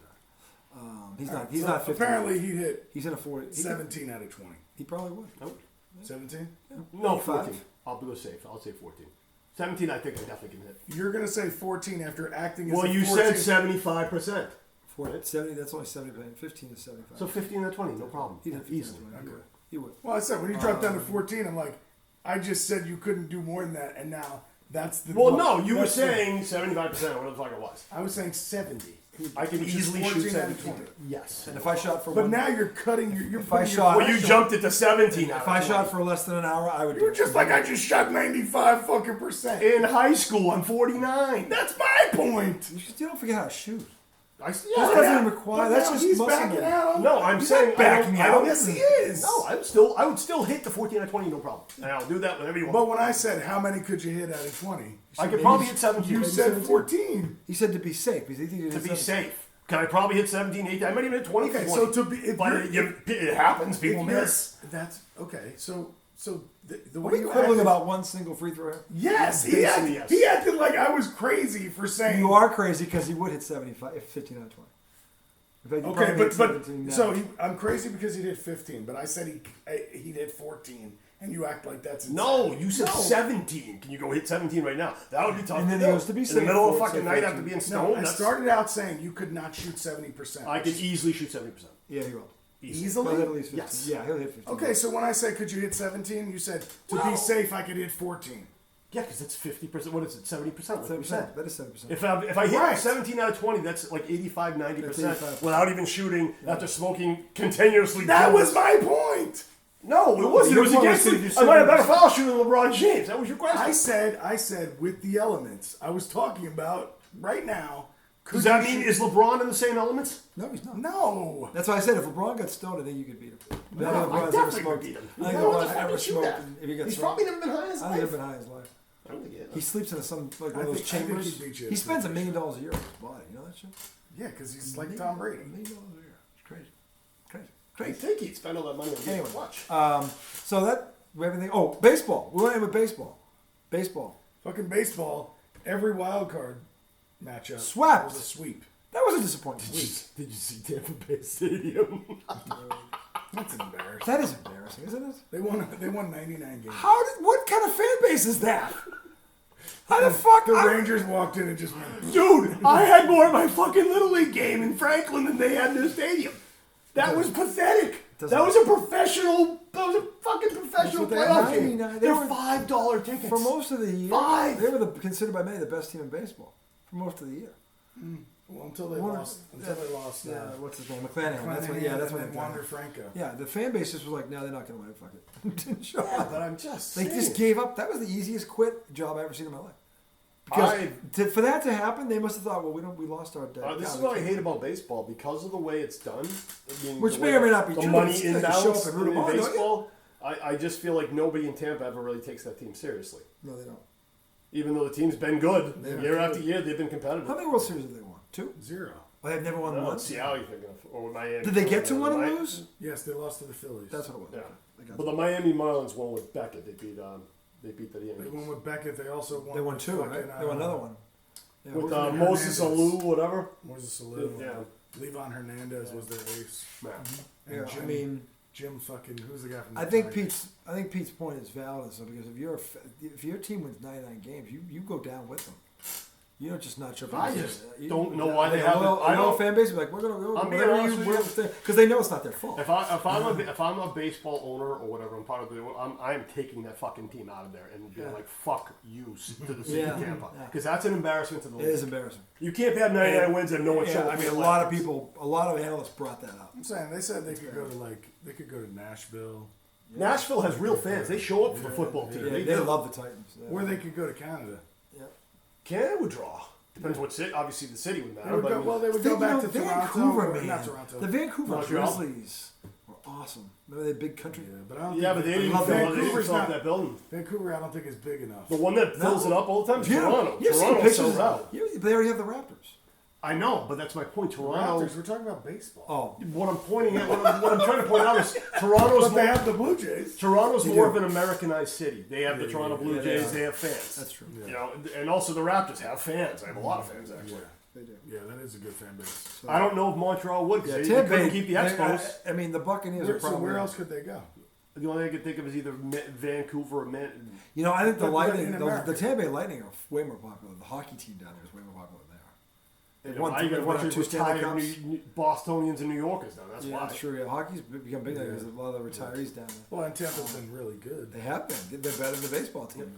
He's All not. right, He's so not 15. Apparently, he hit He's in a 40. 17 out of 20. He probably would. Nope. 17? No, 5. 14. I'll go safe. I'll say 14. 17, I think I definitely can hit. You're going to say 14 after acting as Well, a you 14. said 75%. 70. That's only 70. 15 is 75. So 15 out of 20, no problem. He'd have 15 Easily. to 20. He would. He would. Well, I said, when you dropped down to 14, I'm like, I just said you couldn't do more than that, and now that's the... Well, no, you were that's the- saying 75%, whatever the fuck it was. I was saying 70. I can Which is easily 14 shoot out of 17. 20. Yes. And if I shot for But one, now you're cutting your... If I shot- Well, you jumped it to 17 out if of I 20. shot for less than an hour, I would. You do were it. just like, I just shot 95 fucking percent. In high school, I'm 49. That's my point. You don't forget how to shoot. I That yeah, doesn't require. But That's now just he's muscle backing memory. out. No, I'm He's saying not backing I don't, out. Yes, he is. No, I would still hit the 14 out of 20, no problem. And I'll do that whenever you want. But when I said how many could you hit out of 20, I could probably hit 17. you maybe said 17. 14. He said to be safe because he thinks To be safe. Can I probably hit 17, 18? I might even hit 20 for Okay, 20. so to be... If But you're, it happens. People if you're- miss. That's... Okay, so the What way are you you quibbling acted... about one single free throw? Here? Yes, Basically, yes. he acted like I was crazy for saying... You are crazy because he would hit 75, 15 out of 20. In fact, he Okay, probably hit but 17 now. so I'm crazy because he did 15, but I said he'd hit 14, and you act like that's insane. No, you said 17. Can you go hit 17 right now? That would be tough. And then to he do. goes to be in safe, the middle of we'll fucking say night 14. after being No, stoned. I that's- started out saying you could not shoot 70%. I could easily shoot 70%. Yeah, he will. Easily? He'll hit at least 15. Yes. Yeah, he'll hit 15. Okay, so when I say could you hit 17, you said to be safe I could hit 14. Yeah, because that's 50%. What is it? 70%? What 7%. That is 7%. If I hit Right. 17 out of 20, that's like 85, 90% That's 85. without even shooting after smoking continuously. That pills. was my point. No, it wasn't. It your was point against was it. if you I might have said- better foul shooter than LeBron James. That was your question. I said with the elements. I was talking about right now. Does that mean is LeBron in the same elements? No, he's not. No. That's why I said if LeBron got stoned, I think you could beat him. No, I think I LeBron's definitely ever would smoked. beat him. I think No, what the LeBron's fuck ever would you smoked. that? If he gets He's smoked. probably never been high in his I think he's life. been high in his life. I don't think he is. He sleeps in some like one I of those think- I think chambers. he'd beat you He at spends $1 3%. million a year on his body. You know that shit? Yeah, because he's like Tom Brady. $1 million a year. It's crazy. Crazy. I Crazy. think he'd spend all that money on getting Anyway, a watch. So that we have anything. Oh, baseball. We went in with baseball. Baseball. Fucking baseball. Every wild card matchup Swept. was a sweep. That was a disappointing sweep. Did you see Tampa Bay Stadium? That's embarrassing. That is embarrassing, isn't it? They won 99 games. What kind of fan base is that? How the fuck? The Rangers walked in and just went. Dude, I had more at my fucking Little League game in Franklin than they had in their stadium. That was pathetic. That was a professional. That was a fucking professional That's what they had, playoff game. 99. They They're were- $5 tickets. For most of the year, Five. they were considered by many the best team in baseball. For most of the year. Well, until they One- lost. Until they lost. Yeah, what's his name? McClanahan. That's what. Yeah, that's what. and Wander Franco. Yeah, the fan base just was like, no, they're not going to win. Fuck it. Didn't show Yeah, up. but I'm just They saying. just gave up. That was the easiest quit job I ever seen in my life. Because for that to happen, they must have thought, well, we lost our day. This is what I hate about baseball because of the way it's done. I mean, Which the may way or may not be the true. money It's like you inbounds show up and root 'em in on, don't you? baseball. I just feel like nobody in Tampa ever really takes that team seriously. No, they don't. Even though the team's been good They year don't. after year, they've been competitive. How many World Series have they won? 2? 0. Oh, they've never won No, one. Seattle, you thinking of, or Miami? Did they get to one and Mi- lose? Yes, they lost to the Phillies. That's what it was. Yeah, They got but the Miami Marlins won with Beckett. They beat the They Yankees won with Beckett. They also won. They won with 2, fucking, right? They won another one. Yeah, with Hernandez. Moses Alou, whatever. Moses Alou. Yeah. Levon Hernandez was their ace. Yeah. And Yeah, Jim, I mean, Jim fucking who's the guy from? The I think Tigers? Pete's point is valid. So because if your team wins 99 games, you go down with them. You don't just not show up. I just don't know why they have. haven't- I I know don't- a fan base be like, we're gonna go. I'm being honest with you. because they know it's not their fault. If I'm a baseball owner or whatever, I'm part of the. I'm taking that fucking team out of there and being Yeah. like, fuck you to the city of Yeah. Tampa, Yeah. because that's an embarrassment to the It league. is embarrassing. You can't have 99 wins and no one show Yeah, up. I for mean, a the lot of playoffs. people, a lot of analysts brought that up. I'm saying they said they could go to Nashville, Nashville has real fans. They show up for the football team. Yeah, They they do. love the Titans. Yeah. or they could go to Canada. Yeah. Canada would draw. Depends what city. Obviously, the city would matter. They would but I go, mean, well, they would They- go back you to know, Toronto. Vancouver, or man. not Toronto. The Vancouver Montreal. Grizzlies were awesome. Remember that big country? Yeah, but I don't yeah, think but they didn't love fill Vancouver's up not. that building. Vancouver, I don't think is big enough. The one that fills it up all the time is Yeah. Toronto. You've seen Toronto pictures sells of out. They already have the Raptors. I know, but that's my point. Toronto. Raptors, we're talking about baseball. Oh, What I'm pointing at, what I'm trying to point out is Toronto's But they more, have the Blue Jays. Toronto's They more do. of an Americanized city. They have the Toronto Blue yeah, they Jays. are. They have fans. that's true. You know, and also the Raptors have fans. I have a lot of fans actually. They do. Yeah, that is a good fan base. So, I don't know if Montreal would Yeah, because they Tampa couldn't Bay. keep the Expos. I mean, the Buccaneers are So probably. where else could they go? The only thing I could think of is either Vancouver or You know, I think the But Lightning, in the America. Tampa Bay Lightning are way more popular. The hockey team down there is way more popular than they are. They won I three- got they a won bunch of two Stanley retired Cups. Bostonians and New Yorkers now. That's Yeah, why. that's true. Yeah, hockey's become big. There's a lot of the retirees down there. Well, and Tampa's been really good. They have been. They're better than the baseball team.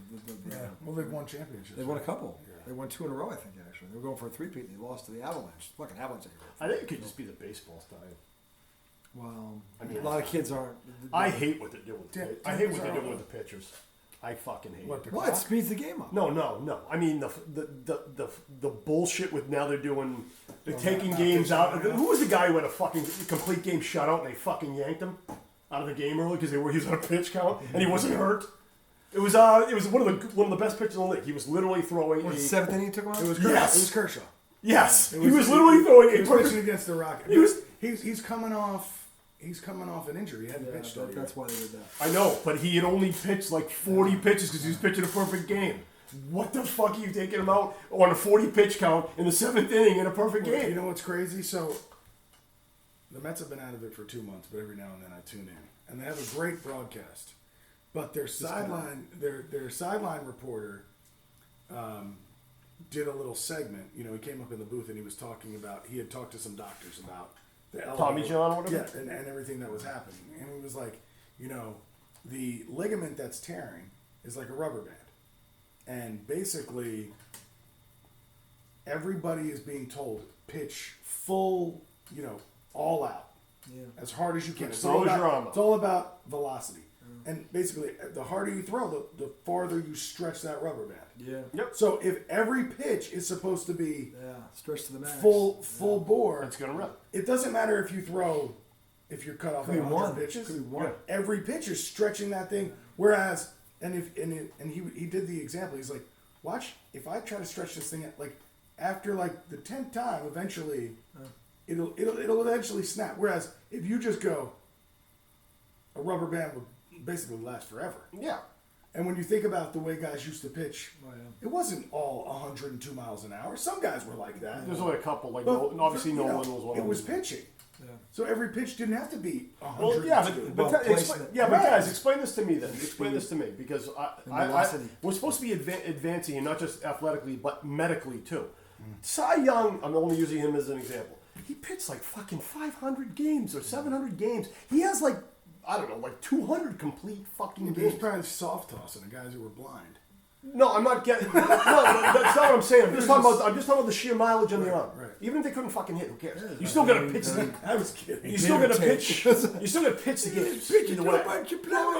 Yeah. Well, they've won championships. They won a couple. Yeah. They won 2 in a row, I think. Actually, they were going for a 3-peat. And they lost to the Avalanche. Fucking Avalanche. I think it could just be the baseball style. Well, I mean, a lot of kids aren't. I hate what they're doing. With Tam- I hate what Tampa's they're doing are- with the pitchers. I fucking hate What, it. the Well, it speeds the game up. No. I mean the bullshit with now they're doing they're taking not games pitching out. right now. Who was the guy who had a fucking complete game shutout and they fucking yanked him out of the game early because he was on a pitch count and he wasn't hurt? It was one of the best pitchers in the league. He was literally throwing. What, a, 7th inning he took him out? It was Kershaw. Yes. It was Kershaw. yes, It he was literally throwing He a was perfect. pitching against the Rockets. He was- He's coming off. He's coming off an injury. He hadn't Yeah, pitched all year. that's why they did that. I know, but he had only pitched like 40 pitches because he was pitching a perfect game. What the fuck are you taking him out on a 40 pitch count in the 7th inning in a perfect Well, game? you know what's crazy? So the Mets have been out of it for 2 months, but every now and then I tune in, and they have a great broadcast. But their sideline reporter did a little segment. You know, he came up in the booth and he was talking about. He had talked to some doctors about the Tommy John or whatever. Yeah, and everything that was happening, and he was like, you know, the ligament that's tearing is like a rubber band, and basically everybody is being told pitch full, you know, all out, as hard as you can. It's all about velocity. And basically, the harder you throw, the farther you stretch that rubber band. Yeah. Yep. So if every pitch is supposed to be stretch to the max, full bore, it's gonna run. It doesn't matter if you're cut off at 100 pitches. Could be one. Every pitch is stretching that thing. Whereas, he did the example. He's like, watch, if I try to stretch this thing, like after like the 10th time, eventually, it'll eventually snap. Whereas if you just go, a rubber band would basically last forever. Yeah. And when you think about the way guys used to pitch, it wasn't all 102 miles an hour. Some guys were like that. There's only a couple, like, But obviously Nolan was one of them. It was pitching. Yeah. So every pitch didn't have to be 102. Well, yeah, but guys, explain this to me then. Explain this to me, because we're supposed to be advancing, and not just athletically, but medically too. Cy Young, I'm only using him as an example. He pitched like fucking 500 games or 700 games. He has like, I don't know, like 200 complete fucking He was games. probably soft tossing the guys who were blind. No, I'm not getting. No, that's not what I'm saying. I'm just talking about the sheer mileage on the arm. Right. Even if they couldn't fucking hit, who cares? You still got to pitch. I was kidding. You still got to pitch. You still got to pitch the games. Pitching Either to way. a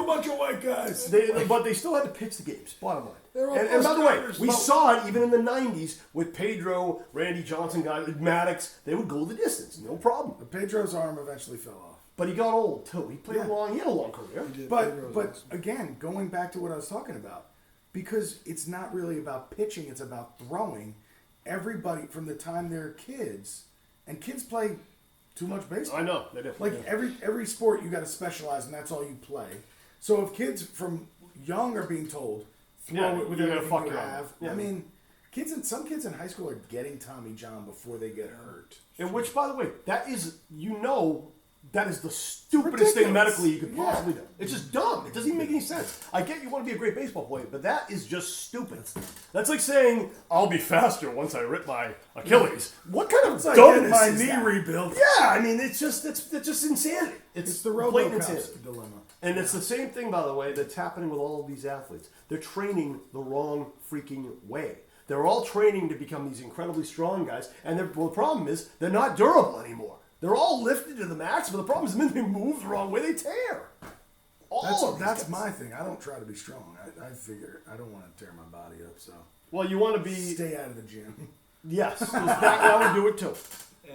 bunch of white guys. But they still had to pitch the games. Bottom line. They're all And by the way, starters. we saw it even in the '90s with Pedro, Randy Johnson, guys, Maddox. They would go the distance, no problem. But Pedro's arm eventually fell off. But he got old too. He played he had a long career. But again, going back to what I was talking about, because it's not really about pitching, it's about throwing. Everybody from the time they're kids, and kids play too much baseball. I know they do. Like every sport, you got to specialize, and that's all you play. So if kids from young are being told throw it with everything you have, I mean, some kids in high school are getting Tommy John before they get hurt. And which, by the way, that is that is the stupidest thing medically you could possibly do. It's just dumb. It doesn't even make any sense. I get you want to be a great baseball player, but that is just stupid. That's like saying, I'll be faster once I rip my Achilles. What kind of dumbness my is knee that? rebuilt. Yeah, I mean, it's just insanity. It's the blatant RoboCop insanity. dilemma. And it's the same thing, by the way, that's happening with all of these athletes. They're training the wrong freaking way. They're all training to become these incredibly strong guys, and the problem is they're not durable anymore. They're all lifted to the max, but the problem is when they move the wrong way, they tear. That's my thing. I don't try to be strong. I figure I don't want to tear my body up, so. Well, you want to be... Stay out of the gym. Yes, that would do it too.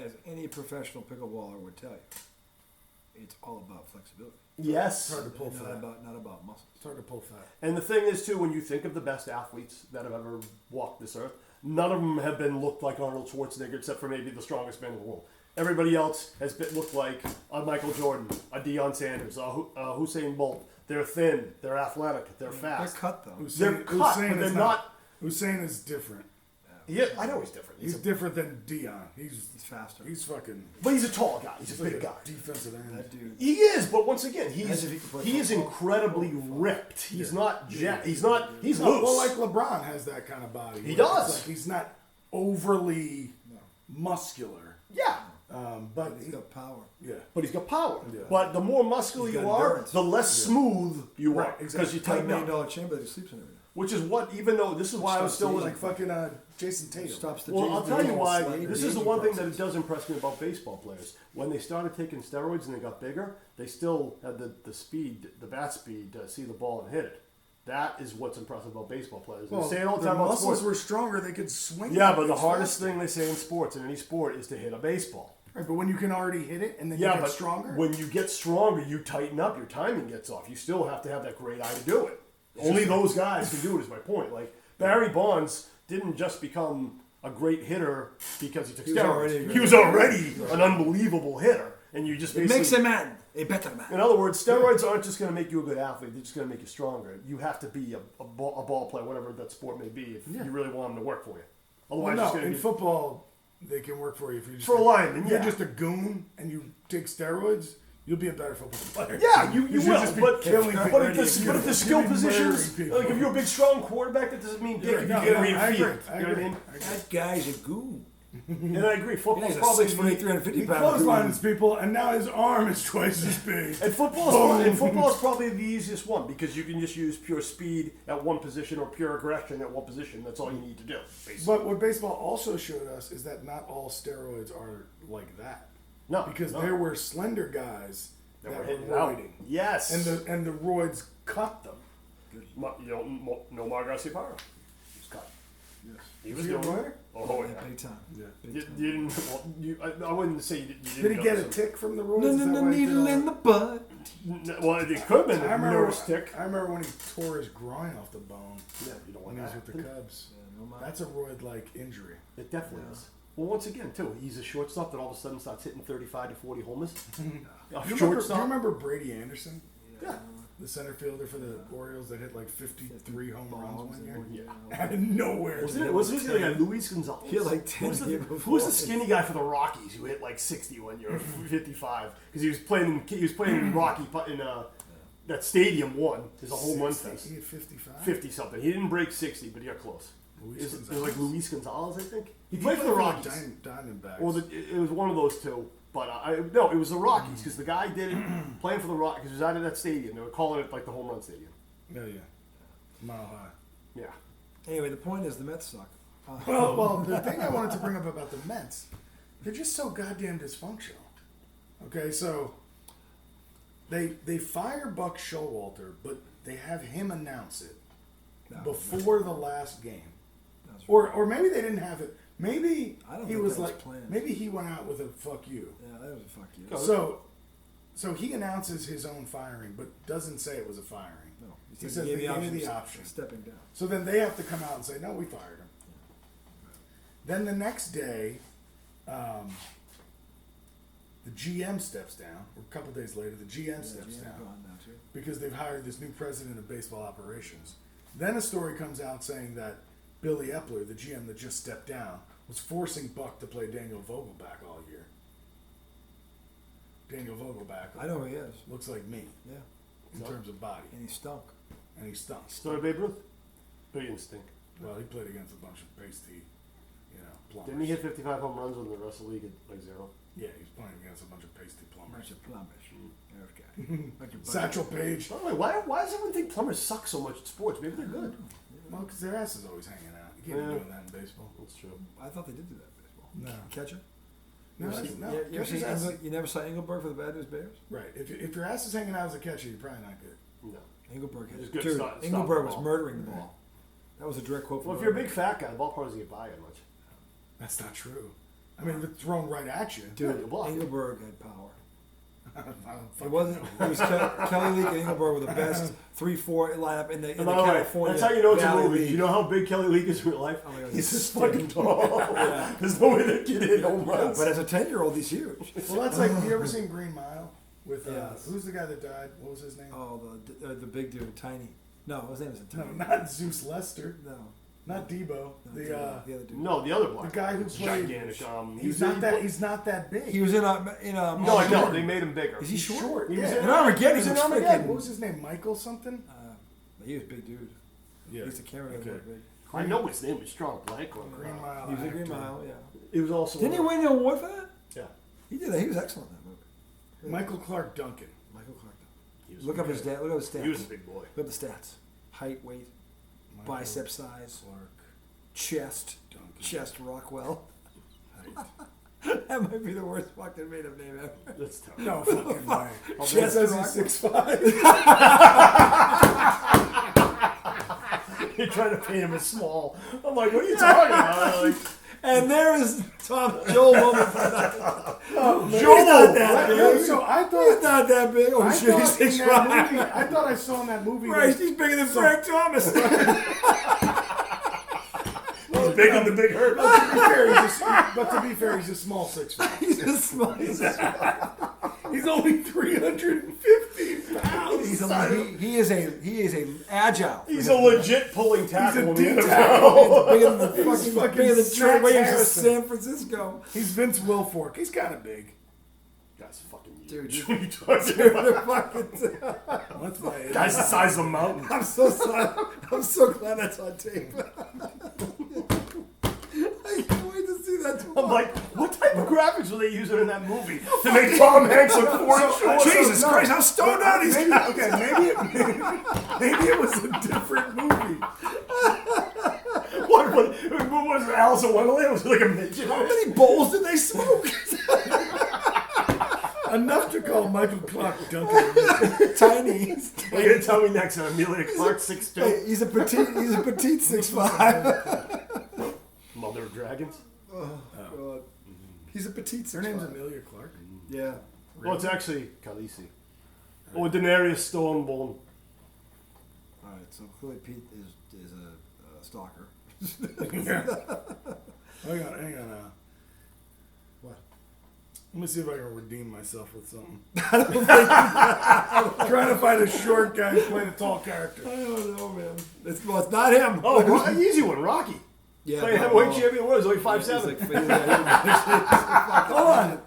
As any professional pickleballer would tell you, it's all about flexibility. Yes. It's hard to pull Not fat. about muscles. It's hard to pull fat. And the thing is, too, when you think of the best athletes that have ever walked this earth, none of them have looked like Arnold Schwarzenegger, except for maybe the strongest man in the world. Everybody else has looked like a Michael Jordan, a Deion Sanders, a Usain Bolt. They're thin, they're athletic, they're fast. They're cut though. They're cut, but they're not. Hussein is different. Yeah, I know he's different. He's different than Deion. He's faster. He's fucking. But he's a tall guy. He's a big guy. Defensive end. That dude. He is, but once again, he As if he could play is football. incredibly ripped. He's not jacked. He's loose. Well, like LeBron has that kind of body. He where does. It's like he's not overly muscular. Yeah. But He's got power. Yeah. But he's got power. Yeah. But the more muscular He's you got are, endurance. the less smooth you Right, are. Because exactly. you tighten $10 up. million chamber that he sleeps in every night. Which is what, even though this is why I was still like fucking Jason Tatum. Stops the Well, I'll James tell you Dean why. slide This the is the aging one thing that process. it does impress me about baseball players. When they started taking steroids and they got bigger, they still had the speed, the bat speed to see the ball and hit it. That is what's impressive about baseball players. They say it all the their time about muscles sports. were stronger. They could swing. Yeah, it but the as hardest fast. thing they say in sports, in any sport, is to hit a baseball. Right, but when you can already hit it and then you Yeah, get but stronger. when you get stronger, you tighten up. Your timing gets off. You still have to have that great eye to do it. Only those guys can do it. Is my point. Like Barry Bonds didn't just become a great hitter because he took steroids. He was already an unbelievable hitter, and you just It basically makes a man a better man. In other words, steroids aren't just going to make you a good athlete. They're just going to make you stronger. You have to be a ball player, whatever that sport may be, if you really want them to work for you. Well, Otherwise, no, it's going in to be... football, they can work for you if you're just For a lineman, if you're yeah. just a goon and you take steroids, you'll be a better football player. Yeah, you should will. just be But killing if people. the skill You'll be positions, murdering people. like if you're a big strong quarterback, that doesn't mean dick if you No, get no, him in I the agree. field. I You know what I agree. mean? That guy's a goon. And I agree. Football's He's a probably 6'8", 350 He pound clotheslines goon. people, and now his arm is twice as big. And football is probably the easiest one because you can just use pure speed at one position or pure aggression at one position. That's all you need to do, basically. But what baseball also showed us is that not all steroids are like that. No, Because no. there were slender guys that That were were hitting out. roiding. Yes. And the roids cut them. No Mar Garcia Parra. He was cut. Yes. He was he a doing roider? Oh, Yeah, yeah. big time. Yeah. Big You time. didn't. Well, I wouldn't say you didn't. Did he get a notice tick from the roids? No, Is no, that no, why he did needle all in that? the butt. Well, it could have been I a remember, nervous tick. I remember when he tore his groin off the bone Yeah, you don't when want he was that. with the Cubs. No, my- That's a roid-like injury. It definitely is. Well, once again, too, he's a shortstop that all of a sudden starts hitting 35 to 40 homers. Do you remember Brady Anderson? Yeah. The center fielder for the Orioles that hit like 53 home runs one year? Yeah. Out of nowhere. Wasn't he like Luis Gonzalez? He had like 10 Who's the, years who was before. the skinny guy for the Rockies who hit like 60 one year, or 55? Because he was playing in Rocky in that stadium won. There's a home run 60? fest. He hit 55? 50 something. He didn't break 60, but he got close. Luis It was like Luis Gonzalez, I think. He He played for the Rockies. Diamondbacks. Or it was one of those two. But no, it was the Rockies because the guy did it playing for the Rockies. He was out of that stadium. They were calling it like the home run stadium. Yeah, yeah. Mile high. Yeah. Anyway, the point is the Mets suck. Well, the thing I wanted to bring up about the Mets, they're just so goddamn dysfunctional. Okay, so they fire Buck Showalter, but they have him announce it before the last game. Or maybe they didn't have it. Maybe I don't he think was that was like, planned. maybe he went out with a fuck you. Yeah, that was a fuck you. So he announces his own firing, but doesn't say it was a firing. No, He says they gave me the option. Stepping down. So then they have to come out and say, no, we fired him. Then the next day, the GM steps down, or a couple days later, the GM steps down Now too. because they've hired this new president of baseball operations. Then a story comes out saying that Billy Epler, the GM that just stepped down, was forcing Buck to play Daniel Vogelback all year. Daniel Vogelback I know who he is. looks like me Yeah, in terms of body, and he stunk. and he stunk. So did Babe Ruth? But he didn't stink. Well, he played against a bunch of pasty, plumbers. Didn't he hit 55 home runs when the rest of the league had like zero? Yeah, he's playing against a bunch of pasty plumbers. Bunch of plumbers. Okay. Bunch of Satchel Paige. By the way, why does everyone think plumbers suck so much at sports? Maybe they're good. Well, because their ass is always hanging out. You can't be Yeah. doing that in baseball. That's true. I thought they did do that in baseball. No. Catcher? No, You ever that's, see- no. you ever Catcher's see ass- you never saw Engelberg for the Bad News Bears? Right. If your ass is hanging out as a catcher, you're probably not good. No. Engelberg He's had good dude, stop the Engelberg was ball. murdering the ball. That was a direct quote from Well, if you're a Engelberg. big fat guy, the ball probably doesn't get by you much. That's not true. I mean, if it's thrown right at you. Dude, you block it. Engelberg had power. I don't It fucking wasn't. It was Kelly Leak and Engelberg were the best 3-4 lineup in the And by the way, California. that's how you know it's a Valley movie. League. You know how big Kelly Leak is in real life? Oh my God, He's he's this fucking tall. Yeah. There's no way that kid hit home Yeah, runs. but as a 10-year-old, he's huge. Well, that's like, you ever seen Green Mile? With, Yes. who's the guy that died? What was his name? Oh, the big dude, Tiny. No, his name isn't No, Tiny. not Zeus Lester. No, Not Debo. no, The other dude. No, the other black. the guy who It's played. gigantic. He's not that. He's not that big. He was in a No, I know. They made him bigger. Is he He's short? short. He was yeah. in In Armageddon, He was he in was Armageddon. freaking- What was his name? Michael something. He was a big dude. Yeah. He used to carry him Okay. like big. I know his name was Strong Blank on Green Mile. He was a Green actor. Mile, yeah. He was also. Didn't he win the award for that? Yeah. He did that. He was excellent in that movie. Michael Clark Duncan. Michael Clark. He was Look up big. his stats. Look up his stats. He was a big boy. Look up the stats. Height, weight, Michael bicep size, Clark chest, Duncan. chest Rockwell. Height. That might be the worst fucking made up name ever. That's tough. No fucking way. Chest Chest says Rockwell. he's 6'5". You're trying to paint him as small. I'm like, what are you talking about? Like, And there is Joel moment for that. Oh, He's not that What? big. So I He's thought. not that big. Oh I shit, he's thought in 6'5". that movie. I thought I saw in that movie. Christ, he's bigger than Frank Thomas. he's big on the big hurt. But to be fair, he's a small 6'5". He's a small. He's only 350. pounds. He is a agile. He's a legit pulling tackle in the deep NFL. Bigger than the fucking bigger than Trey Snacks Williams of Harrison. San Francisco. He's Vince Wilfork. He's kind of big. Guy's fucking Dude, huge. you- What are you talking about? That's my age. Guy's the size of a mountain. I'm so sorry. I'm so glad that's on tape. I can't wait to see that tomorrow. I'm like, what type of graphics were they using in that movie to make Tom Hanks look 4 inches short? Jesus Christ, how stoned out he's Maybe, okay, maybe it was a different movie. What was it, Alice in Wonderland? Was it like a midget? How many bowls did they smoke? Enough to call Michael Clark Duncan. Tiny. You're gonna tell me next time Amelia Clark 6'2"? Hey, he's a petite 6'5". Mother of Dragons? Oh, God. He's a petite 6'5". Her name's Amelia Clark. Yeah. Well, it's actually Khaleesi. Or Daenerys Stormborn. All right, so clearly Pete is a stalker. Hang on. What? Let me see if I can redeem myself with something. Trying to find a short guy who's playing a tall character. I don't know, man. It's not him. Oh, an easy one, Rocky. Yeah, Playing heavyweight champion was only 5'7". Hold on.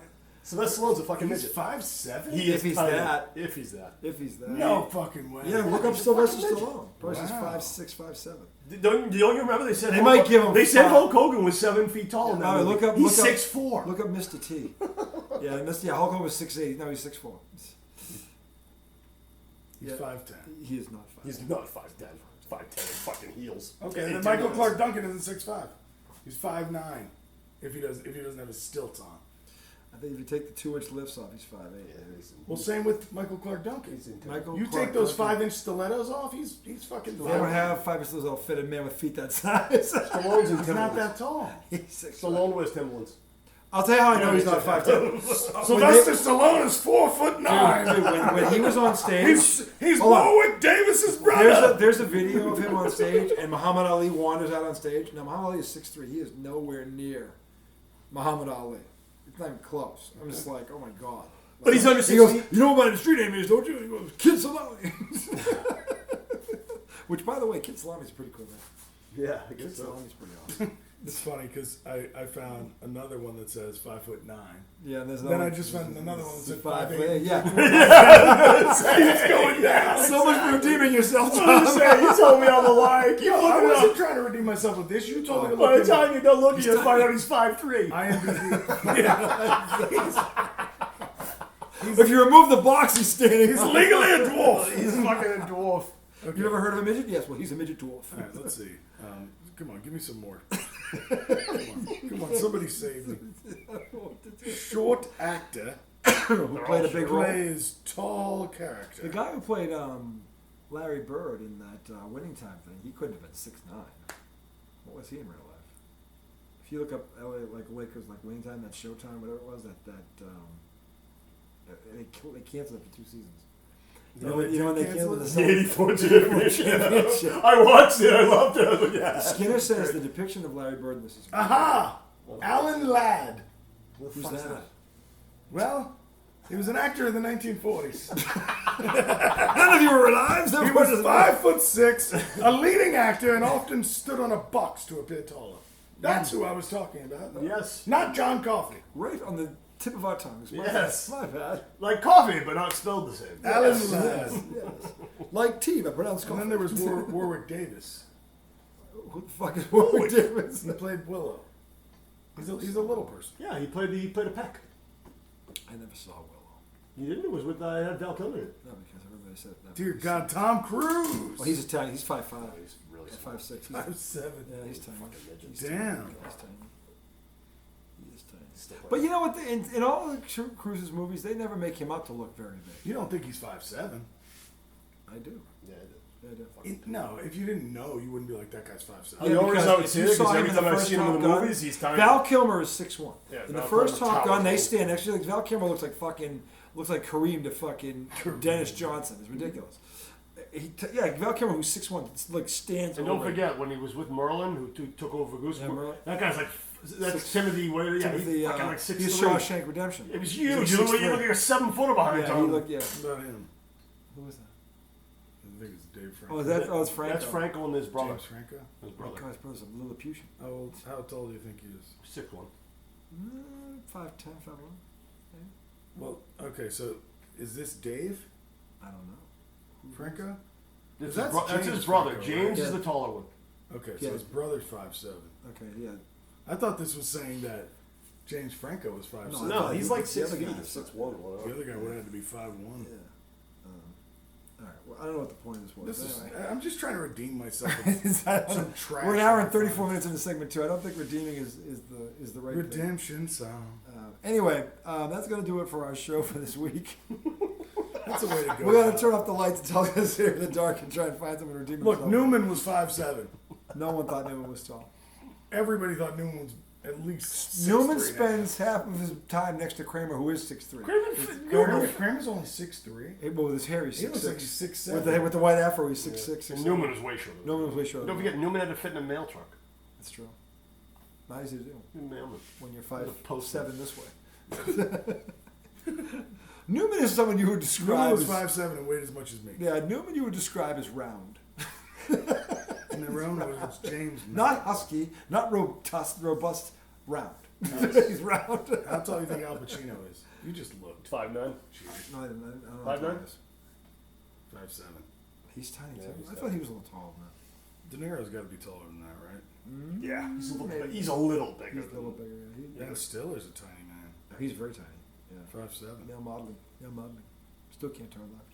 Sylvester Stallone's a fucking He's midget. 5'7"? He If is he's tiny. that. If he's that. If he's that. No fucking way. Yeah, look up Sylvester Stallone. Person's Wow. 5'6", 5'7". Don't you remember they said They might give him They said five. Hulk Hogan was 7 feet tall. in that No, movie. look up. He's look up, 6'4". Look up Mr. T. Yeah, Hulk Hogan was 6'8". No, he's 6'4". He's Yeah. 5'10". He is not 5'. He's not 5'10". 5'10 with fucking heels. Okay, And then 10 Michael yards. Clark Duncan isn't 6'5". He's 5'9". If he doesn't have his stilts on. I think if you take the 2-inch lifts off, he's 5'8". Well, same with Michael Clark Duncan. Michael You Clark take those Duncan. 5-inch stilettos off, he's fucking. They don't have 5 inch that'll fit a man with feet that size. Stallone's in He's not Timberlands. that tall. He's 6'5". Stallone wears Timberlands. I'll tell you how I know he's not 5'10". Sylvester Stallone is 4'9". Dude, when he was on stage, He's Hold on. Warwick Davis's brother. there's a video of him on stage, and Muhammad Ali wanders out on stage. Now Muhammad Ali is 6'3". He is nowhere near Muhammad Ali. It's not even close. I'm just like, oh my god. But he's under He 6 goes, feet. you know what my street name is, don't you? He goes, Kid Salami. Which, by the way, Kid Salami's pretty cool, man. Yeah, I Kid guess so. Salami's pretty awesome. It's funny because I found another one that says 5'9". Yeah, and there's Then another I just found another one that said 5'8". 5'8". Yeah. It's going down. So much for redeeming yourself, What did you Tom. say? You told me I'm a liar. Keep No, I looking wasn't up. trying to redeem myself with this. You told me to By look the him up. time you don't look at you, find out he's 5'3". If you remove the box, he's standing. He's legally a dwarf. He's fucking a dwarf. You ever heard of a midget? Yes. Well, he's a midget dwarf. All right, let's see. Come on, give me some more. Come on, somebody save me. Short actor Who played a big role? plays tall character. The guy who played Larry Bird in that Winning Time thing, he couldn't have been 6'9". What was he in real life? If you look up LA like Lakers like Winning Time, that Showtime, whatever it was, they canceled it for 2 seasons. You know when they canceled The the 84 championship. I watched it. I loved it. I was like, yeah. Skinner says the depiction of Larry Bird in this is Aha! Alan Ladd. who's that? Well, he was an actor in the 1940s. None of you were alive. He was 5'6", a leading actor, and often stood on a box to appear taller. That's who I was talking about. Yes. Not John Coffey. right on the tip of our tongues. My Yes. bad. My bad. Like coffee, but not spelled the same. Alan Ladd. Yes. Like tea, but pronounced And coffee. then there was Warwick Davis. Who the fuck is Warwick Davis? He played Willow. He's a little person. Yeah, he played a peck. I never saw Willow. You didn't? It was with Val Kilmer. in it. No, because I remember they said that. Dear God, Tom Cruise. Well, he's Italian. He's 5'5". He's really Or small. 5'6". He's, 5'7". yeah, he's tiny. He's Damn. Tiny. He's tiny. He is tiny. Still playing. But you know what? In all of Cruise's movies, they never make him out to look very big. You don't think he's 5'7"? I do. Yeah, I did. Yeah, I do. No, if you didn't know, you wouldn't be like, that guy's 5'7". The only reason I would if say you it is saw because him every in the time I've first seen him in the Top Gun, movies, he's tiny. Val Kilmer is 6'1". Yeah, In the Val first Kilmer Top Gun, they towers stand next to like Val Kilmer looks like Kareem to fucking Dennis Johnson. It's ridiculous. Val Kilmer, who's 6'1", like stands. And don't over forget when he was with Merlin, who took over Goose. Yeah, Merlin. That guy's like Timothy. What? Yeah, Timothy, he's fucking like 6'3". he's Shawshank Redemption. It was He's huge. like You look 6'3". like a 7-footer behind Yeah, he Tom. looked. Yeah. What about him? Who was that? I think it's Dave Franco. Oh, it's Franco. That's Franco and his brother. James Franco? His Oh, brother. God, his brother's a Lilliputian. How tall do you think he is? 6'1". 5'10", 5'1". Well, okay, so is this Dave I don't know. Franco? That's, That's that's his James brother. Franco, James right? is the taller one. Okay, Yeah. so his brother's 5'7". Okay, yeah. I thought this was saying that James Franco was 5'7". No, I No, thought he's he- like the 6 other feet. guy- 6'1". The other guy would have to be 5'1". Yeah. All right. Well, I don't know what the point of this was. This is, Anyway. I'm just trying to redeem myself. With some trash. We're an hour and I find. 34 minutes into segment 2. I don't think redeeming is the right thing. Redemption song. Anyway, that's going to do it for our show for this week. That's the way to go. We're going to turn off the lights and tell us here in the dark and try and find someone to redeem Look, himself. Newman was 5'7". No one thought Newman was tall. Everybody thought Newman was at least 6'3". Newman spends half of his time next to Kramer, who is 6'3". Kramer's only 6'3". Well, with his hair, he's He 6'6". looks like he's 6'7". With the white afro, he's 6'6". And Newman was way shorter. Newman was way shorter. Don't forget, Newman had to fit in a mail truck. That's true. Not easy to do Mailman. when you're With a post-it. 5'7" this way. Newman is someone you would Newman describe was as 5'7" and weighed as much as me. yeah. Newman you would describe as round, And the round was James. not husky, not robust, round. He's round. How tall do you think Al Pacino is? You just looked. 5'9". No, I don't know. 5'9"? how tall he is. 5'7". He's tiny Yeah, too. he's I tiny. thought he was a little taller than that. De Niro's got to be taller than that, right? Yeah, he's a little, Maybe. he's a little bigger. He's a little bigger. Yeah. Ben Stiller's a tiny man. He's very tiny. Yeah. 5'7". Male modeling. Still can't turn left.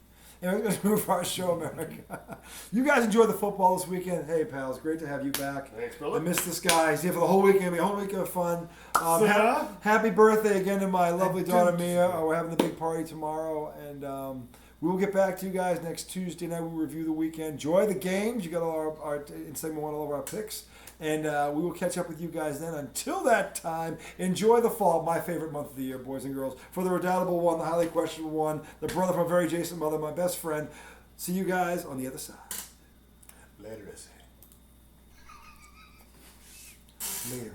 Anyway, we're going to move our show, America. You guys enjoy the football this weekend. Hey, pals, great to have you back. Thanks, I brother. missed this guy. He's here for the whole weekend. It'll be a whole week of fun. Yeah. Happy birthday again to my lovely I daughter didn't Mia. say that. We're having the big party tomorrow, and we will get back to you guys next Tuesday night. We'll review the weekend. Enjoy the games. You got all our in segment 1 all of our picks, and we will catch up with you guys then. Until that time, enjoy the fall, my favorite month of the year, boys and girls. For the redoubtable one, the highly questionable one, the brother from a very Jason mother, my best friend. See you guys on the other side. Later, Later.